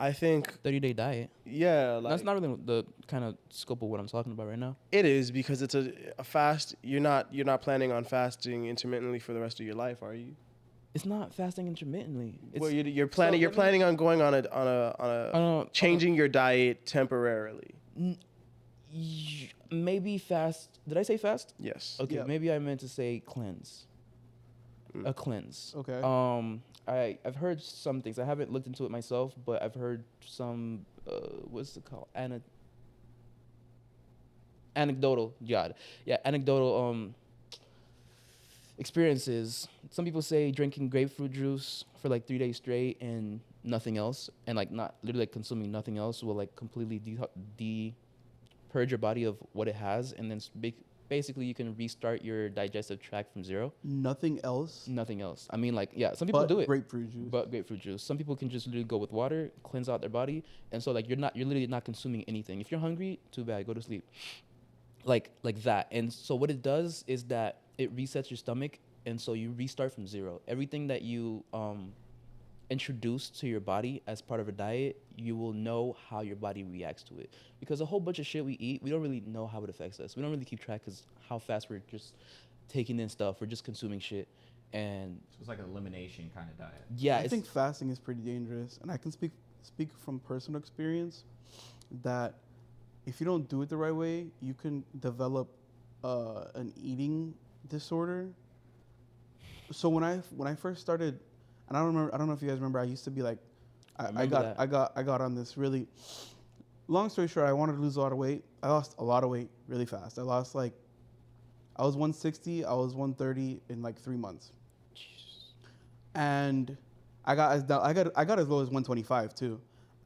I think 30-day diet. yeah, like That's not really the kind of scope of what I'm talking about right now. it is, because it's a fast. You're not planning on fasting intermittently for the rest of your life, are you? It's not fasting intermittently. It's, Well, you're planning. so You're let me- planning on going on a changing your diet temporarily. maybe fast. Did I say fast? Yes. Okay, Yeah. maybe I meant to say cleanse. A cleanse. Okay. I've heard some things. I haven't looked into it myself, but I've heard some. What's it called? Anecdotal. God, yeah, anecdotal experiences. Some people say drinking grapefruit juice for like 3 days straight and nothing else, and like not literally like consuming nothing else will like completely purge your body of what it has, and then basically you can restart your digestive tract from zero. Nothing else. Nothing else. I mean, like, yeah, some people But do it. grapefruit juice. But grapefruit juice. Some people can just literally go with water, cleanse out their body, and so like you're literally not consuming anything. If you're hungry, too bad, go to sleep. Like that. And so what it does is that it resets your stomach, and so you restart from zero. Everything that you introduce to your body as part of a diet, you will know how your body reacts to it. Because a whole bunch of shit we eat, we don't really know how it affects us. We don't really keep track because how fast we're just taking in stuff. We're just consuming shit. And So it's like an elimination kind of diet. yeah, I think fasting is pretty dangerous, and I can speak from personal experience that if you don't do it the right way, you can develop an eating disorder. So when I first started, and I don't know if you guys remember, I used to be like, I got on this really. Long story short, I wanted to lose a lot of weight. I lost a lot of weight really fast. I was 160, I was 130 in like 3 months. And I got as low as 125 too.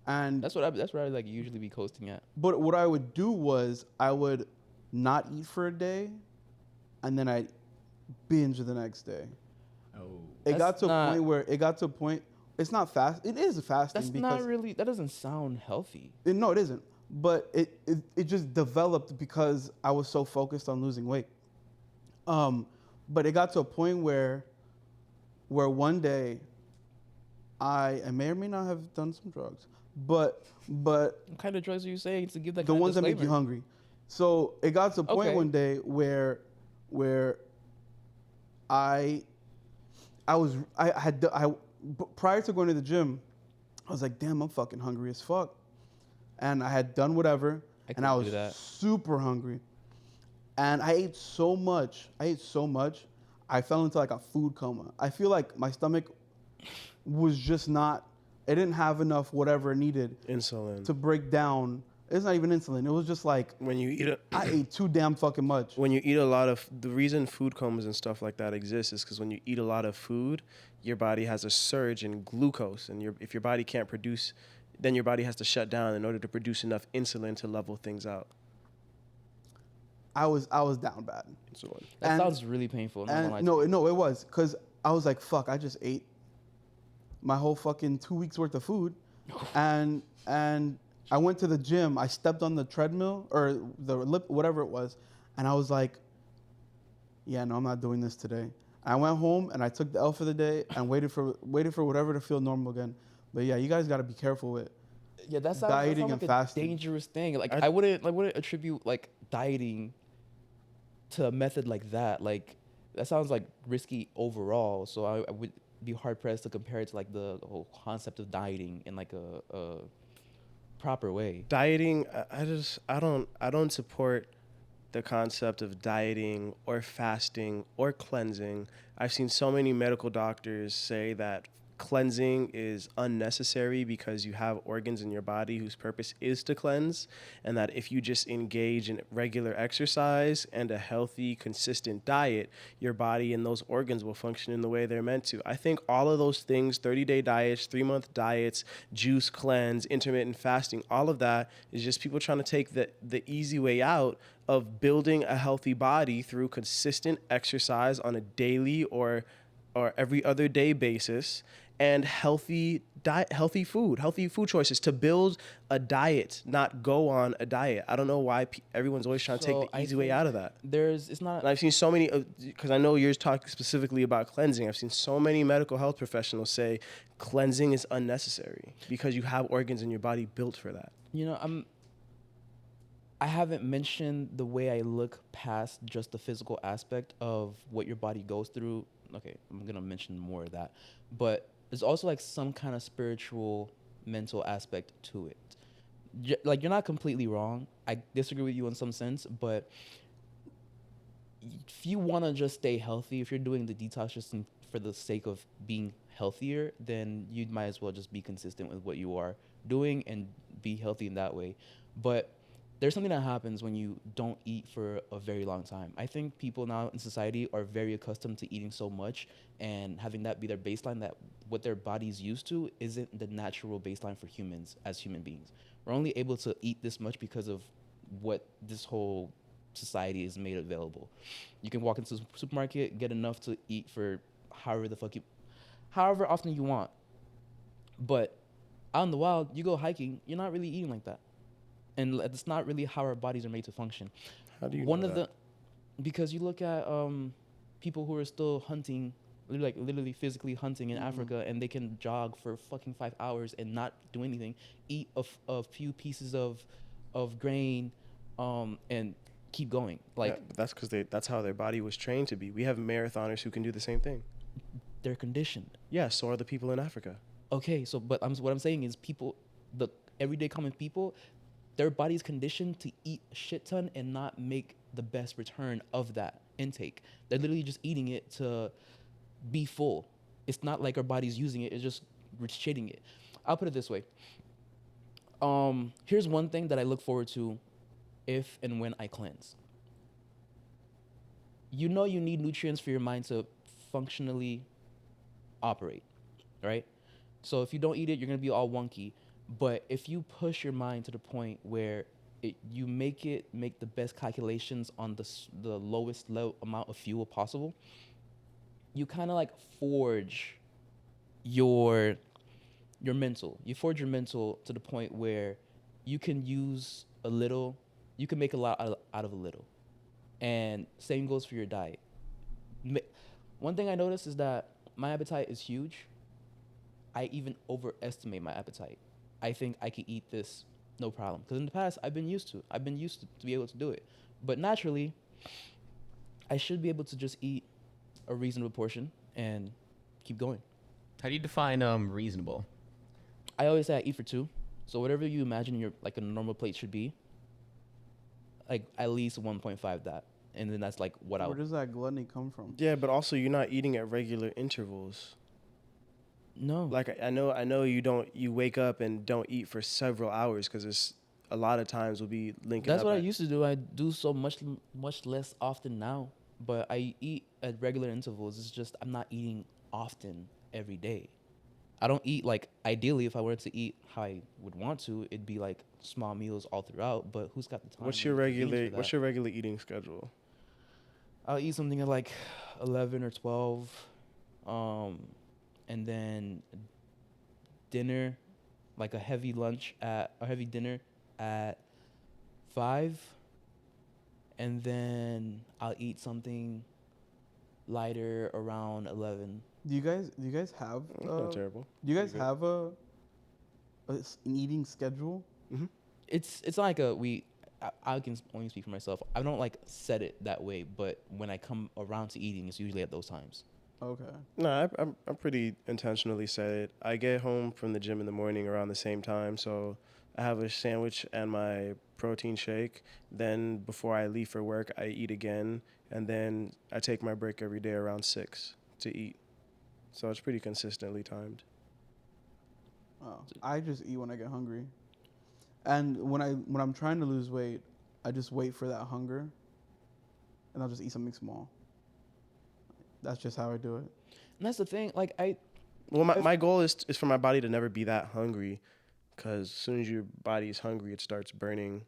And that's what I like usually be coasting at. but what I would do was I would not eat for a day, and then I binge the next day. Oh. It got That's to not- a point. It's not fast. It is fasting That's because not really. That doesn't sound healthy. no, it isn't. But it just developed because I was so focused on losing weight. But it got to a point where one day I may or may not have done some drugs, but What kind of drugs are you saying to give that? the kind of ones that make you disclaimer? hungry. So it got to a point Okay. one day where I prior to going to the gym, I was like, damn, I'm fucking hungry as fuck. And I had done whatever, and I couldn't was do that. super hungry. And I ate so much, I fell into like a food coma. I feel like my stomach was just not, it didn't have enough whatever it needed Insulin. to break down. It's not even insulin. It was just like, When you eat I ate too damn fucking much. when you eat a lot of, the reason food comas and stuff like that exists is because when you eat a lot of food, your body has a surge in glucose, and if your body can't produce, then your body has to shut down in order to produce enough insulin to level things out. I was down bad. So, That And- sounds really painful. I'm not gonna lie And to you. no, it was because I was like, fuck, I just ate my whole fucking 2 weeks worth of food, and I went to the gym. I stepped on the treadmill or the lip, whatever it was, and I was like, yeah, no, I'm not doing this today. I went home and I took the L for the day and waited for whatever to feel normal again. But yeah, you guys got to be careful with. Yeah, that sounds, Dieting like and a fasting. dangerous thing. Like I wouldn't attribute like dieting to a method like that. Like that sounds like risky overall. So I would be hard pressed to compare it to like the whole concept of dieting in like a proper way. dieting, I don't support the concept of dieting or fasting or cleansing. I've seen so many medical doctors say that cleansing is unnecessary because you have organs in your body whose purpose is to cleanse, and that if you just engage in regular exercise and a healthy, consistent diet, your body and those organs will function in the way they're meant to. I think all of those things, 30-day diets, 3-month diets, juice cleanse, intermittent fasting, all of that is just people trying to take the easy way out of building a healthy body through consistent exercise on a daily or every other day basis, and healthy food choices to build a diet, not go on a diet. I don't know why everyone's always trying to So take the I easy way think out of that. it's not. And I've seen so many, because I know you're talking specifically about cleansing. I've seen so many medical health professionals say cleansing is unnecessary because you have organs in your body built for that. You know, I haven't mentioned the way I look past just the physical aspect of what your body goes through. Okay, I'm gonna mention more of that, but there's also like some kind of spiritual, mental aspect to it. Like you're not completely wrong. I disagree with you in some sense, but if you want to just stay healthy, if you're doing the detox just for the sake of being healthier, then you might as well just be consistent with what you are doing and be healthy in that way. But there's something that happens when you don't eat for a very long time. I think people now in society are very accustomed to eating so much and having that be their baseline, that what their body's used to isn't the natural baseline for humans as human beings. We're only able to eat this much because of what this whole society is made available. You can walk into the supermarket, get enough to eat for however often you want. But out in the wild, you go hiking, you're not really eating like that. And it's not really how our bodies are made to function. How do you One know of that? because you look at people who are still hunting, literally physically hunting in Africa, and they can jog for fucking 5 hours and not do anything, eat a few pieces of grain, and keep going. Like Yeah, but that's because that's how their body was trained to be. We have marathoners who can do the same thing. they're conditioned. Yeah, so are the people in Africa. Okay, so what I'm saying is the everyday common people, their body's conditioned to eat a shit ton and not make the best return of that intake. They're literally just eating it to be full. It's not like our body's using it, it's just shitting it. I'll put it this way. Here's one thing that I look forward to if and when I cleanse. You know you need nutrients for your mind to functionally operate, right? So if you don't eat it, you're gonna be all wonky. But if you push your mind to the point where you make the best calculations on the lowest amount of fuel possible, you kind of like forge your mental. You forge your mental to the point where you can use a little, you can make a lot out of a little. And same goes for your diet. One thing I noticed is that my appetite is huge. I even overestimate my appetite. I think I could eat this no problem. Because in the past, I've been used to be able to do it. But naturally, I should be able to just eat a reasonable portion and keep going. How do you define reasonable? I always say I eat for two. So whatever you imagine your like a normal plate should be, like at least 1.5 that. And then that's like what Where does that gluttony come from? Yeah, but also you're not eating at regular intervals. No. Like I know you wake up and don't eat for several hours because there's a lot of times we'll be linking That's up what I at- used to do. I do so much less often now, but I eat at regular intervals. It's just I'm not eating often every day. I don't eat like ideally if I were to eat how I would want to, it'd be like small meals all throughout. But who's got the time? What's and your the convenience regular for What's that? your regular eating schedule? I'll eat something at like 11 or 12, and then dinner, like a heavy dinner at 5, and then I'll eat something lighter around 11. Do you guys have That's not terrible. do you guys Pretty good. have an eating schedule? Mm-hmm. It's not like a we. I can only speak for myself. I don't like set it that way, but when I come around to eating, it's usually at those times. Okay. No, I'm pretty intentionally set it. I get home from the gym in the morning around the same time, so I have a sandwich and my protein shake. Then before I leave for work, I eat again, and then I take my break every day around 6 to eat. So it's pretty consistently timed. Oh, I just eat when I get hungry, and when I'm trying to lose weight, I just wait for that hunger, and I'll just eat something small. That's just how I do it. And that's the thing. Like I, Well, If- my goal is for my body to never be that hungry, because as soon as your body is hungry, it starts burning.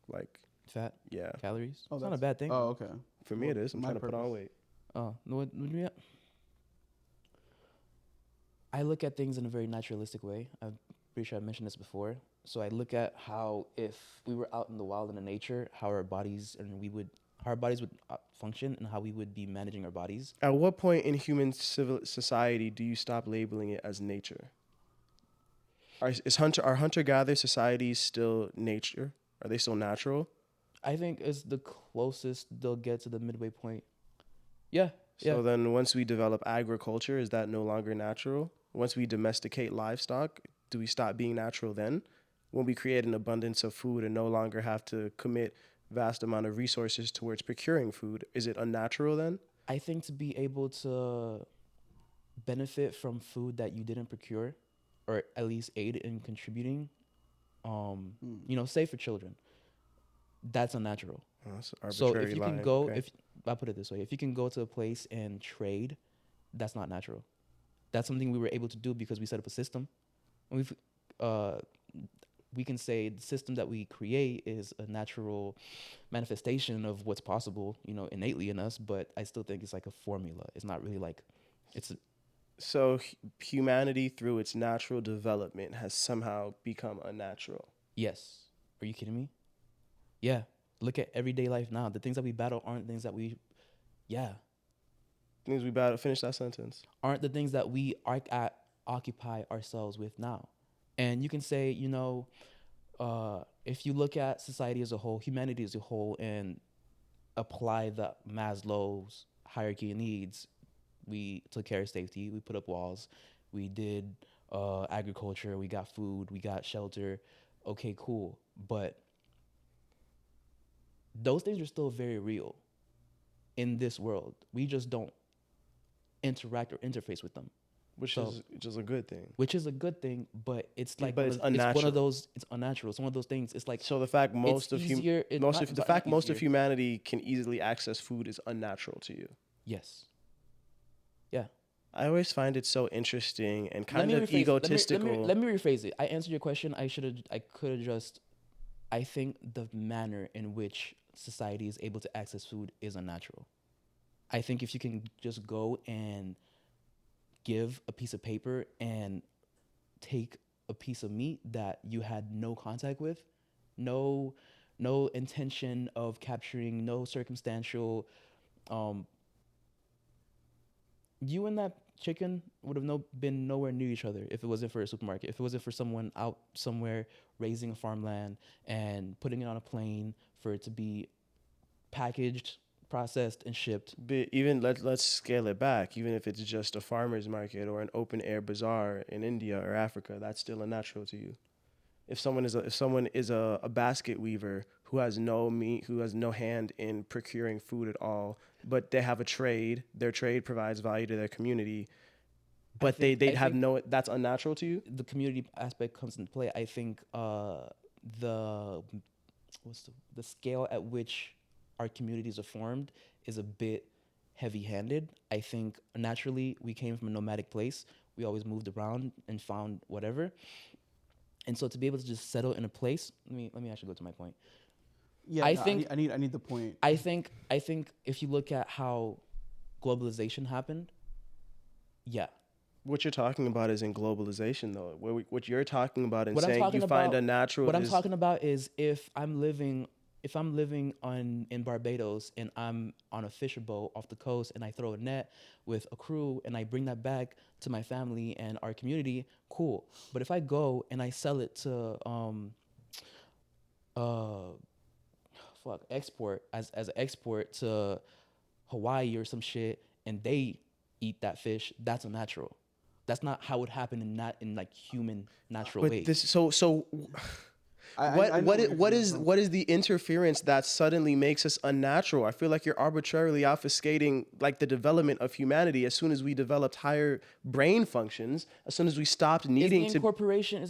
Like, fat yeah. calories. Oh, It's not a that's- bad thing. Oh, okay. For me, it is. I'm My trying to put on purpose. weight. Oh, no, yeah. I look at things in a very naturalistic way. I'm pretty sure I mentioned this before. So I look at how if we were out in the wild in the nature, how our bodies would function and how we would be managing our bodies. At what point in human civil society do you stop labeling it as nature? Are hunter-gatherer societies still nature? Are they still natural? I think is the closest they'll get to the midway point. Yeah, So yeah. then once we develop agriculture, is that no longer natural? Once we domesticate livestock, do we stop being natural then? When we create an abundance of food and no longer have to commit vast amount of resources towards procuring food, is it unnatural then? I think to be able to benefit from food that you didn't procure, or at least aid in contributing, say for children, that's unnatural. Oh, that's an So if arbitrary you line. can go, Okay. if I put it this way, if you can go to a place and trade, that's not natural. That's something we were able to do because we set up a system. And we can say the system that we create is a natural manifestation of what's possible, innately in us. But I still think it's like a formula. It's not really like, it's So humanity, through its natural development, has somehow become unnatural. yes. Are you kidding me? Yeah. Look at everyday life now. The things that we battle aren't things that Things we battle. Finish that sentence. aren't the things that we occupy ourselves with now. And you can say, if you look at society as a whole, humanity as a whole, and apply the Maslow's hierarchy of needs, we took care of safety, we put up walls, we did agriculture, we got food, we got shelter. Okay, cool. But those things are still very real in this world. We just don't interact or interface with them, Which So- is just a good thing. which is a good thing, but it's like But it's one unnatural. of those. It's unnatural. It's one of those things. It's like So the fact most of easier- it- not- the not fact most of easier. humanity can easily access food is unnatural to you. yes, yeah. I always find it so interesting and Let kind me of rephrase- egotistical. Let me rephrase it. I answered your question. I could have just. I think the manner in which society is able to access food is unnatural. I think if you can just go and give a piece of paper and take a piece of meat that you had no contact with, no intention of capturing, no circumstantial, you and that chicken would have been nowhere near each other if it wasn't for a supermarket, if it wasn't for someone out somewhere raising a farmland and putting it on a plane for it to be packaged, processed, and shipped. But even let's scale it back. Even if it's just a farmer's market or an open air bazaar in India or Africa, that's still unnatural to you. If someone is a basket weaver who has no hand in procuring food at all, but they have a trade, their trade provides value to their community, but I they'd have think no, that's unnatural to you? the community aspect comes into play. I think the scale at which our communities are formed is a bit heavy-handed. I think naturally we came from a nomadic place We always moved around and found whatever. And so to be able to just settle in a place, let me actually go to my point. Yeah, I no, think I need the point. I think if you look at how globalization happened, yeah. What you're talking about isn't globalization, though. What you're talking about and What I'm saying talking you find about, unnatural what I'm is talking about is if I'm living in Barbados and I'm on a fisher boat off the coast and I throw a net with a crew and I bring that back to my family and our community, cool. But if I go and I sell it to uh export as an export to Hawaii or some shit and they eat that fish, that's unnatural. That's not how it happened in like human natural but ways. this so I know where you're coming from. what is the interference that suddenly makes us unnatural? I feel like you're arbitrarily obfuscating like the development of humanity. As soon as we developed higher brain functions, as soon as we stopped needing Is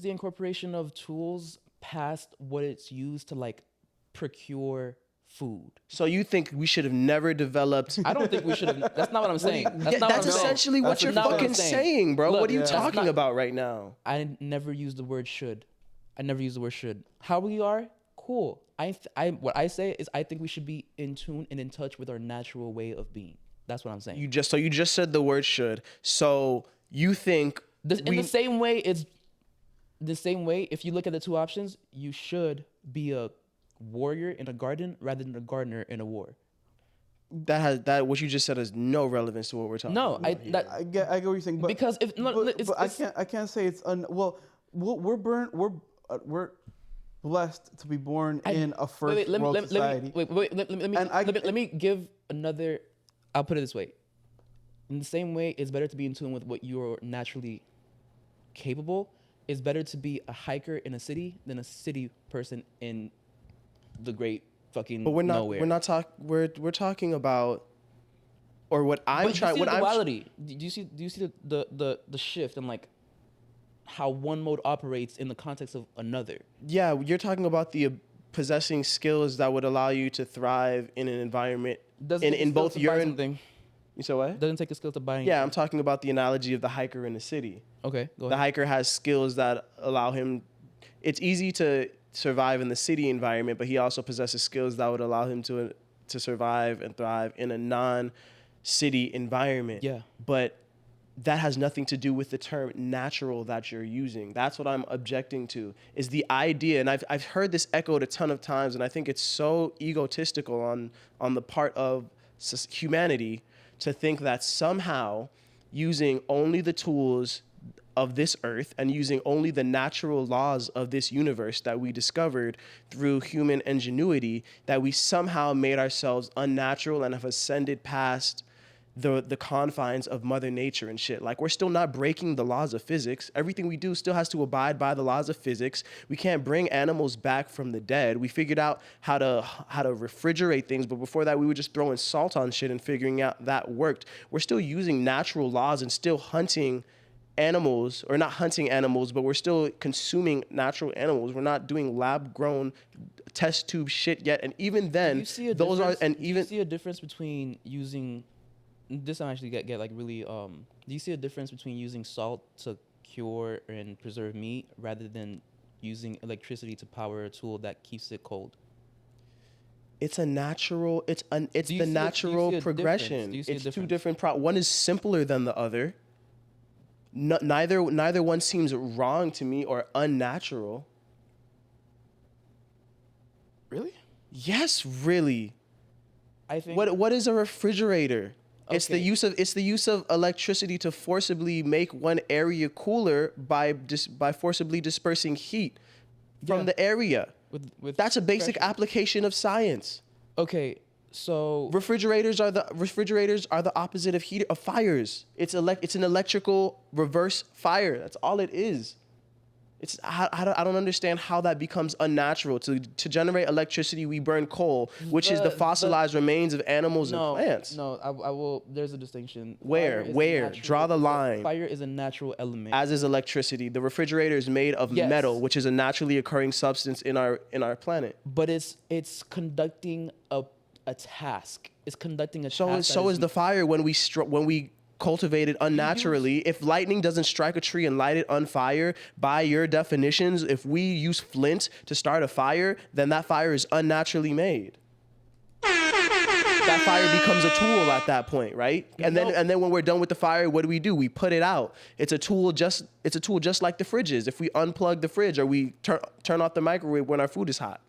the incorporation of tools past what it's used to like procure food? So you think we should have never developed? I don't think we should have. That's not what I'm saying. That's Yeah, not that's what I'm saying. essentially what That's you're not what I'm fucking saying, bro. Look, What are you that's talking not- about right now? I never used the word should. I never used the word should. How we are, cool. What I say is I think we should be in tune and in touch with our natural way of being. That's what I'm saying. You just said the word should. So you think In the same way, it's the same way. If you look at the two options, you should be a warrior in a garden rather than a gardener in a war. that what you just said has no relevance to what we're talking No, about. I get what you're saying, but because if no, but, it's, but it's, I can't say it's we're blessed to be born in a first world society. Let me give another. I'll put it this way. In the same way, it's better to be in tune with what you're naturally capable. It's better to be a hiker in a city than a city person in the great fucking But nowhere. we're talking about, or what I'm But trying. you see What the I'm duality. Do you see the shift and like how one mode operates in the context of another? yeah, you're talking about the possessing skills that would allow you to thrive in an environment in both your thing. You said what? Doesn't take a skill to buy anything. Yeah, I'm talking about the analogy of the hiker in the city. Okay, go The ahead. hiker has skills that allow him. It's easy to survive in the city environment, but he also possesses skills that would allow him to survive and thrive in a non-city environment. Yeah. But that has nothing to do with the term natural that you're using. That's what I'm objecting to, is the idea, and I've heard this echoed a ton of times, and I think it's so egotistical on the part of humanity to think that somehow using only the tools of this earth and using only the natural laws of this universe that we discovered through human ingenuity, that we somehow made ourselves unnatural and have ascended past the confines of Mother Nature and shit. Like, we're still not breaking the laws of physics. Everything we do still has to abide by the laws of physics. We can't bring animals back from the dead. We figured out how to refrigerate things, but before that we were just throwing salt on shit and figuring out that worked. We're still using natural laws and still hunting animals, or not hunting animals, but we're still consuming natural animals. We're not doing lab grown test tube shit yet. And even then, Do you see a difference between using this? I actually get like really. Do you see a difference between using salt to cure and preserve meat rather than using electricity to power a tool that keeps it cold? It's a natural. It's Do you the see natural a progression. difference? Do you see a It's two difference? different. One is simpler than the other. Neither one seems wrong to me or unnatural. Really? Yes, really. I think. What is a refrigerator? It's the Okay. use of electricity to forcibly make one area cooler by forcibly dispersing heat from Yeah. the area. With That's a basic pressure. application of science. Okay, so Refrigerators are the opposite of fires. It's an electrical reverse fire. That's all it is. I don't understand how that becomes unnatural. To generate electricity, we burn coal, which is the fossilized remains of animals and plants. No, I will. There's a distinction. Where? Fire is a Where? Draw the line. Fire is a natural element. As is electricity. The refrigerator is made of Yes. metal, which is a naturally occurring substance in our planet. But it's conducting a task. It's conducting a task. So is the fire when we cultivated unnaturally. If lightning doesn't strike a tree and light it on fire, by your definitions, if we use flint to start a fire, then that fire is unnaturally made. That fire becomes a tool at that point, right? And then when we're done with the fire, what do? We put it out. It's a tool just like the fridge is. If we unplug the fridge or we turn off the microwave when our food is hot.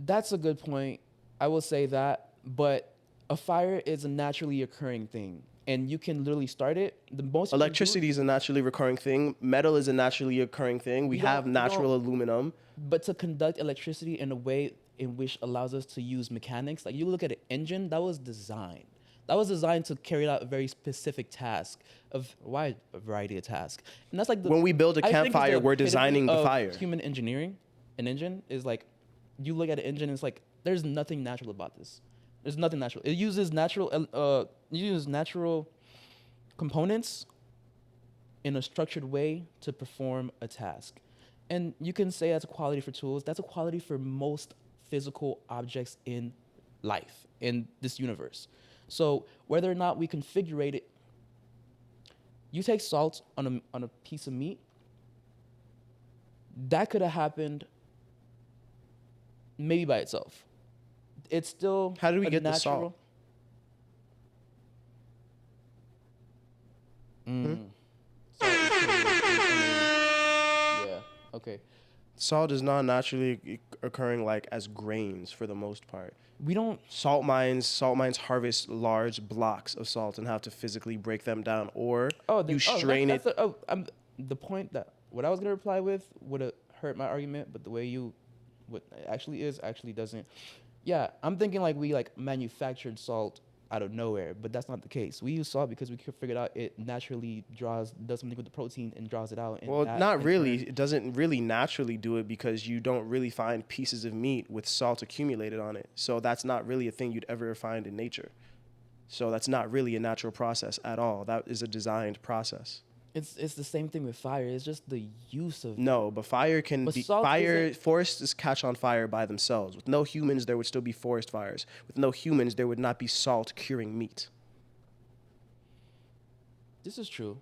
That's a good point. I will say that, but a fire is a naturally occurring thing, and you can literally start it. The most Electricity is a naturally recurring thing. Metal is a naturally occurring thing. We have natural aluminum. But to conduct electricity in a way in which allows us to use mechanics, like you look at an engine, that was designed. That was designed to carry out a very specific task of wide variety of tasks. And that's like when we build a I think it's campfire, the we're designing the epitome fire. of human engineering. An engine is like, you look at an engine, it's like there's nothing natural about this. There's nothing natural. It uses natural components in a structured way to perform a task. And you can say that's a quality for tools. That's a quality for most physical objects in life, in this universe. So whether or not we configure it, you take salt on a piece of meat, that could have happened maybe by itself. It's still How did we get natural, the salt? Yeah. Okay. Salt is not naturally occurring like as grains for the most part. We don't. Salt mines harvest large blocks of salt and have to physically break them down, or you strain it. The point that what I was gonna reply with would have hurt my argument, but the way what it actually doesn't. Yeah, I'm thinking like we manufactured salt out of nowhere, but that's not the case. We use salt because we figured out it naturally does something with the protein and draws it out. And Well, not really. It doesn't really naturally do it because you don't really find pieces of meat with salt accumulated on it. So that's not really a thing you'd ever find in nature. So that's not really a natural process at all. That is a designed process. It's the same thing with fire. It's just the use of No, but fire can But be salt forests catch on fire by themselves. With no humans, there would still be forest fires. With no humans, there would not be salt curing meat. This is true.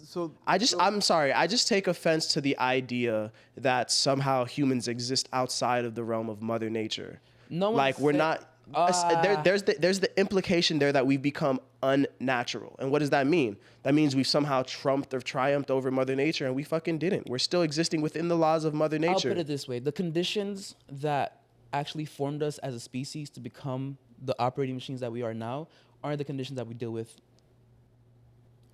So I'm sorry. I just take offense to the idea that somehow humans exist outside of the realm of Mother Nature. No one Like we're said- not. There's the implication there that we've become unnatural. And what does that mean? That means we've somehow trumped or triumphed over Mother Nature, and we fucking didn't. We're still existing within the laws of Mother Nature. I'll put it this way: the conditions that actually formed us as a species to become the operating machines that we are now aren't the conditions that we deal with.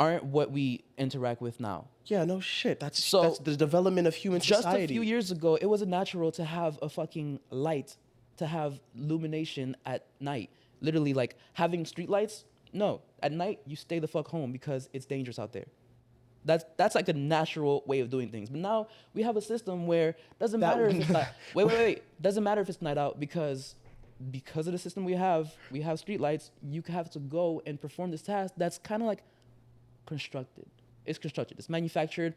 Aren't what we interact with now. Yeah, no shit. That's So, the development of human Just society. a few years ago, it was natural to have a fucking light, to have illumination at night. Literally, like having street lights. No, at night you stay the fuck home because it's dangerous out there. That's like a natural way of doing things. But now we have a system where doesn't matter if it's not. Wait. Doesn't matter if it's night out because of the system we have street lights. You have to go and perform this task. That's kind of like constructed. It's constructed. It's manufactured.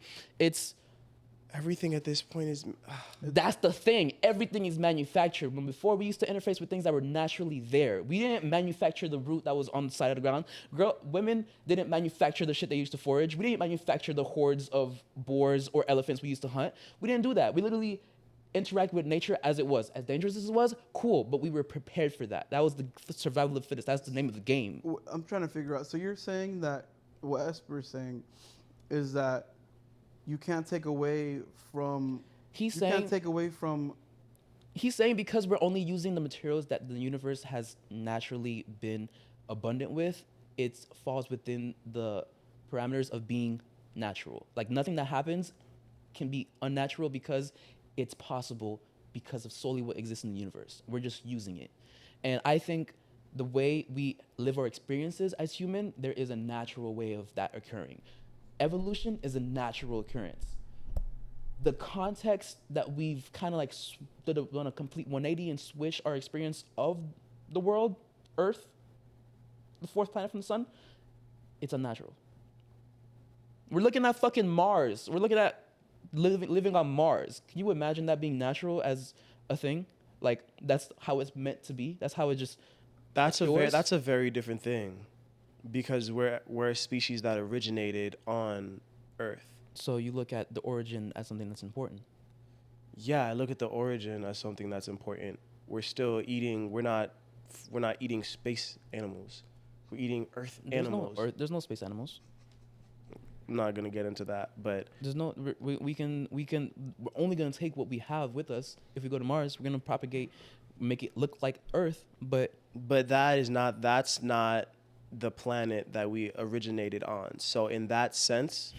Everything at this point is. That's the thing. Everything is manufactured. When before we used to interface with things that were naturally there. We didn't manufacture the root that was on the side of the ground. Women didn't manufacture the shit they used to forage. We didn't manufacture the hordes of boars or elephants we used to hunt. We didn't do that. We literally interact with nature as it was. As dangerous as it was, cool, but we were prepared for that. That was the survival of the fittest. That's the name of the game. I'm trying to figure out. So you're saying that what Esper is saying is that you can't take away from. He's saying because we're only using the materials that the universe has naturally been abundant with, it falls within the parameters of being natural. Like nothing that happens can be unnatural because it's possible because of solely what exists in the universe. We're just using it. And I think the way we live our experiences as human, there is a natural way of that occurring. Evolution is a natural occurrence. The context that we've kind of like done a complete 180 and switch our experience of the world, Earth, the fourth planet from the sun, it's unnatural. We're looking at fucking Mars. We're looking at living on Mars. Can you imagine that being natural as a thing? Like that's how it's meant to be. That's how it just Yours? that's a very different thing, because we're a species that originated on Earth. So you look at the origin as something that's important. Yeah, I look at the origin as something that's important. We're still eating. We're not eating space animals. We're eating Earth animals. There's no space animals. I'm not gonna get into that, but There's no we can we're only gonna take what we have with us. If we go to Mars, we're gonna propagate, make it look like Earth, but that's not the planet that we originated on. So in that sense,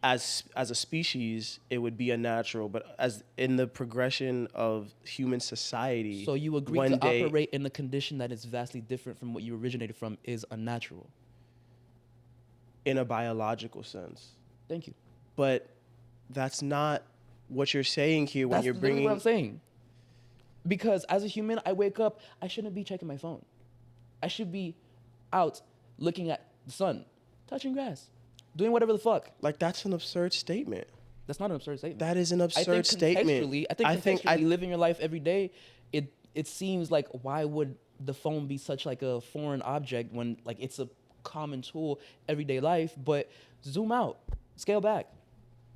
as a species, it would be unnatural. But as in the progression of human society, so you agree one to day, operate in a condition that is vastly different from what you originated from is unnatural. in a biological sense. Thank you. But that's not what you're saying here when That's you're literally bringing. what I'm saying. Because as a human, I wake up, I shouldn't be checking my phone. I should be out looking at the sun, touching grass, doing whatever the fuck. Like, that's an absurd statement. That's not an absurd statement. That is an I absurd think statement. contextually, I think contextually, living your life every day, it seems like, why would the phone be such like a foreign object when like it's a common tool everyday life? But zoom out, scale back,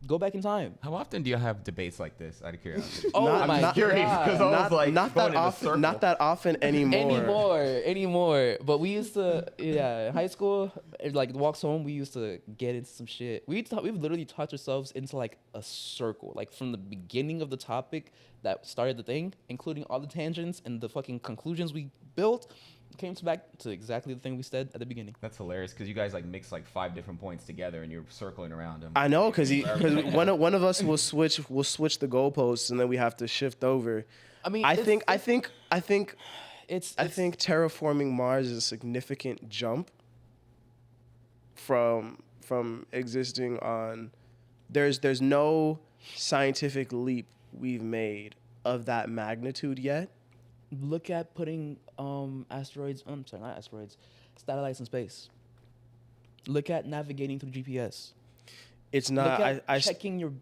go back in time. How often do you have debates like this? Out of curiosity. Oh Not- my not- curious, god! 'cause I was like not going that in a often. circle. Not that often anymore. Anymore. But we used to, yeah, in high school, like walks home, we used to get into some shit. We've literally talked ourselves into like a circle, like from the beginning of the topic that started the thing, including all the tangents and the fucking conclusions we built, came back to exactly the thing we said at the beginning. That's hilarious because you guys like mix like 5 different points together and you're circling around them. I know, because one of us will switch the goalposts, and then we have to shift over. I mean, I it's- think It's terraforming Mars is a significant jump from existing on. There's no scientific leap we've made of that magnitude yet. look at putting asteroids. I'm sorry, not asteroids, satellites in space. Look at navigating through GPS. It's Look not. at checking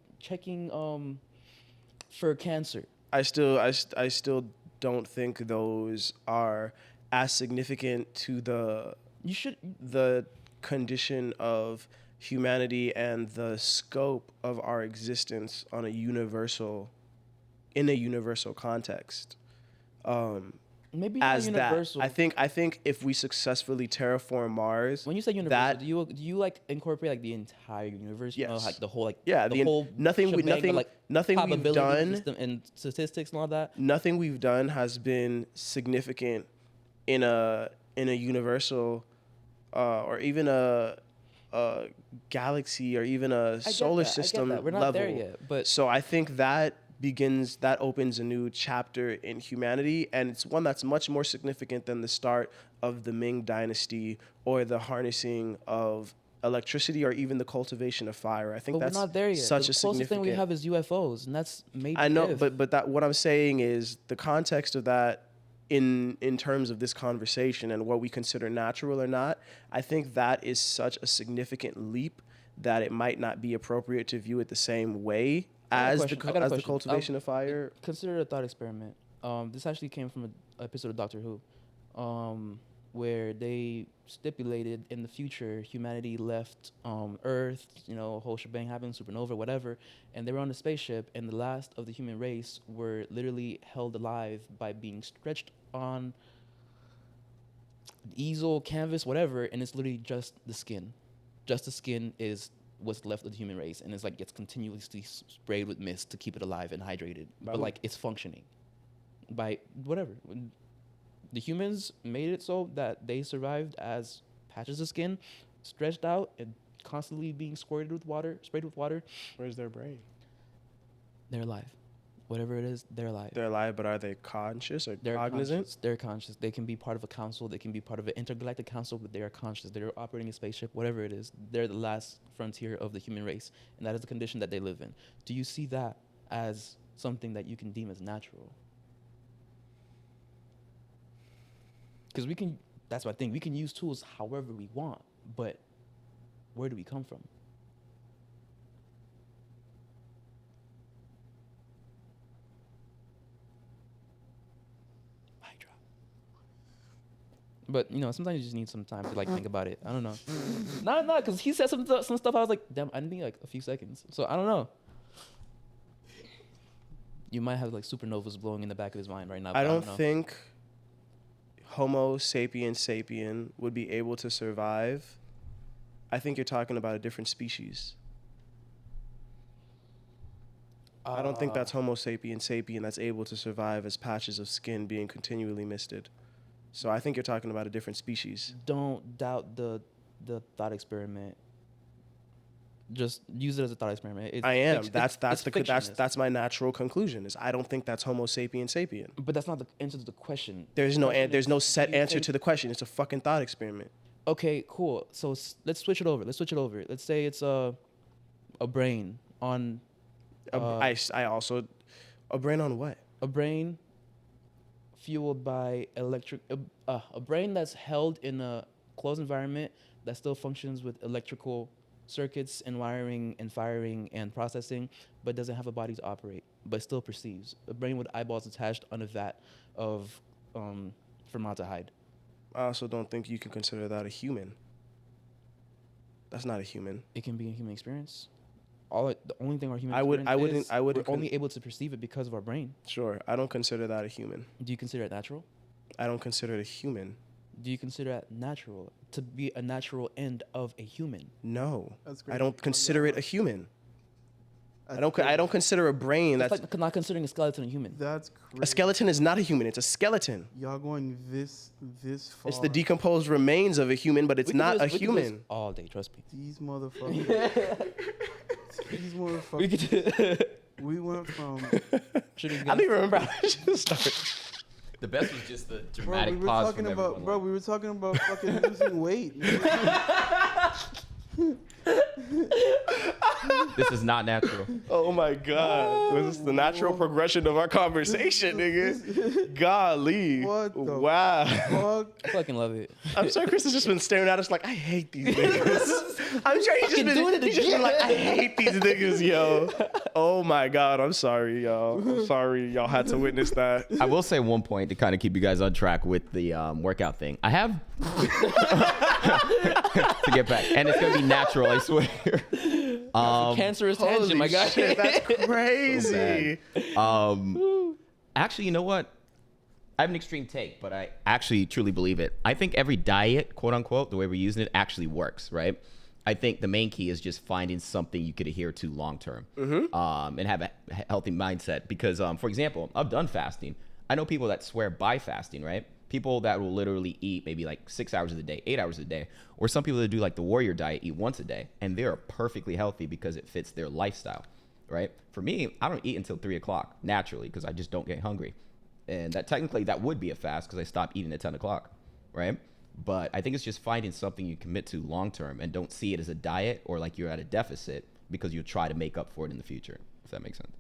for cancer. I still don't think those are as significant to You should. the condition of humanity and the scope of our existence on in a universal context. Maybe not As universal. that, I think if we successfully terraform Mars, When you say universal, do you like incorporate like the entire universe? You know, Yes. like the whole the whole nothing we've probability done, system and statistics and all that. nothing we've done has been significant in a universal or even a galaxy or even a solar system We're not level. there yet, but So I think that opens a new chapter in humanity, and it's one that's much more significant than the start of the Ming Dynasty or the harnessing of electricity or even the cultivation of fire. I think but that's we're not there yet. such The a closest thing significant. we have is UFOs, and that's maybe. I know, if. but that what I'm saying is the context of that in terms of this conversation and what we consider natural or not. I think that is such a significant leap that it might not be appropriate to view it the same way I as got a question. cultivation of fire. Consider it a thought experiment. This actually came from an episode of Doctor Who, where they stipulated in the future humanity left Earth, you know, a whole shebang happened, supernova, whatever, and they were on a spaceship, and the last of the human race were literally held alive by being stretched on easel, canvas, whatever, and it's literally just the skin. Just the skin is what's left of the human race, and it's like gets continuously sprayed with mist to keep it alive and hydrated. But like it's functioning by whatever. The humans made it so that they survived as patches of skin, stretched out and constantly being sprayed with water. Where's their brain? They're alive. Whatever it is, they're alive. They're alive, but are they conscious or They're cognizant? conscious. They're conscious. They can be part of a council. They can be part of an intergalactic council, but they are conscious. They're operating a spaceship, whatever it is. They're the last frontier of the human race, and that is the condition that they live in. Do you see that as something that you can deem as natural? Because we can, that's my thing. We can use tools however we want, but where do we come from? Mic drop. But sometimes you just need some time to like think about it. I don't know. Not because he said some stuff. I was like, damn, I didn't think like a few seconds. So I don't know. You might have like supernovas blowing in the back of his mind right now. I but don't know. think Homo sapien would be able to survive. I think you're talking about a different species. I don't think that's Homo sapien that's able to survive as patches of skin being continually misted. So I think you're talking about a different species. Don't doubt the thought experiment. Just use it as a thought experiment. I am. It's That's my natural conclusion. Is I don't think that's Homo sapien. But that's not the answer to the question. There's no set do you answer think- to the question. It's a fucking thought experiment. Okay, cool. So let's switch it over. Let's say it's a brain on I also a brain on what? a brain fueled by a brain that's held in a closed environment that still functions with electrical circuits and wiring and firing and processing, but doesn't have a body to operate, but still perceives. A brain with eyeballs attached on a vat of formaldehyde. I also don't think you can consider that a human. That's not a human. It can be a human experience. The only thing our human I wouldn't we're only able to perceive it because of our brain. Sure, I don't consider that a human. Do you consider it natural? I don't consider it a human. Do you consider it natural to be a natural end of a human? No, That's great. I don't consider it a human. I don't consider a brain It's that's like not considering a skeleton a human. That's crazy. a skeleton is not a human. It's a skeleton. Y'all going this far. It's the decomposed remains of a human, but it's We could not do a this- we could do this human. all day, trust me. These motherfuckers. These motherfuckers. We went from. Shouldn't I don't even remember how to start. The best was just the Bro, dramatic we were pause talking from about. everyone. Bro, we were talking about fucking losing weight. This is not natural. Oh my God. Was this the natural progression of our conversation, nigga? Golly. What the Wow. Fuck. I fucking love it. I'm sure Chris has just been staring at us like, I hate these niggas. I'm sure he's just been like, I hate these niggas, yo. Oh my God. I'm sorry, y'all. I'm sorry y'all had to witness that. I will say one point to kind of keep you guys on track with the workout thing. I have to get back, and it's gonna be natural, I swear. Cancerous tangent, my guy. Shit, that's crazy. Actually, you know what? I have an extreme take, but I actually truly believe it. I think every diet, quote unquote, the way we're using it actually works, right? I think the main key is just finding something you could adhere to long term, and have a healthy mindset. Because, for example, I've done fasting. I know people that swear by fasting, right? People that will literally eat maybe like 6 hours a day, 8 hours a day, or some people that do like the warrior diet, eat once a day, and they're perfectly healthy because it fits their lifestyle, right? For me, I don't eat until 3 o'clock naturally because I just don't get hungry. And that technically that would be a fast because I stopped eating at 10 o'clock, right? But I think it's just finding something you commit to long term and don't see it as a diet or like you're at a deficit because you'll try to make up for it in the future, if that makes sense.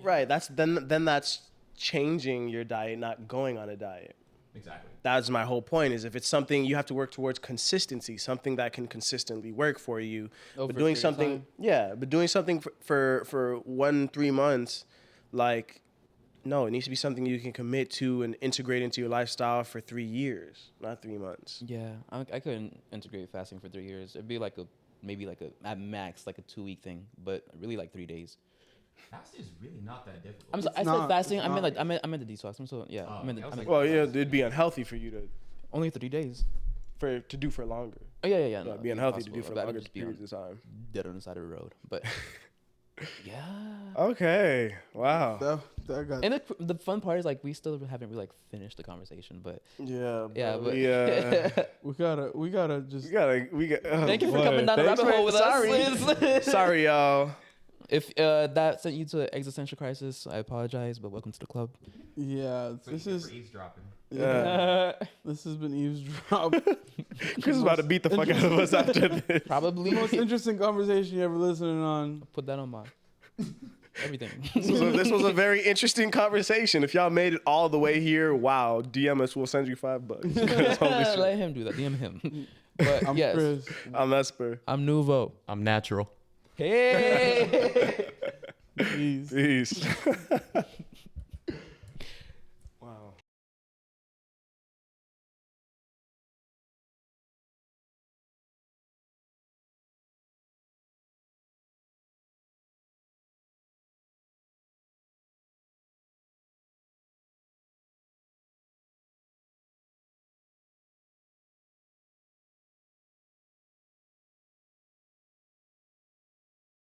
Right. Then that's changing your diet, not going on a diet. Exactly. That's my whole point. Is if it's something you have to work towards consistency, something that can consistently work for you. Over But a doing period of something, time. yeah. But doing something for 1-3 months, like, no, it needs to be something you can commit to and integrate into your lifestyle for 3 years, not 3 months. Yeah, I couldn't integrate fasting for 3 years. It'd be like maybe at max like a 2-week thing, but really like 3 days. Fasting is really not that difficult. I said not- fasting. it's I meant not. I meant the detox. So yeah, Oh, I meant okay. I was I meant Well, yeah, it'd be unhealthy for you only 3 days. to do for longer. Oh yeah. Yeah, it'd be unhealthy to do for But I would longer just be periods of time. dead on the side of the road. But yeah. Okay. Wow. That got. And the fun part is like we still haven't really like finished the conversation, but Yeah. yeah. bro, But We gotta just. we got. Oh, thank you for boy. coming down the Thanks rabbit hole with sorry. us. Sorry, y'all. If that sent you to an existential crisis, I apologize, but welcome to the club. Yeah, this is. eavesdropping. Yeah. This has been eavesdrop. Chris is about to beat the fuck out of us after this. Probably Most interesting conversation you ever listening on. put that on my everything. This was a very interesting conversation. If y'all made it all the way here, wow, DM us. We'll send you $5. 'Cause holy shit. Let him do that. DM him. But I'm yes, Chris. I'm Esper. I'm Nuveaux. I'm natural. Hey. Peace. Peace.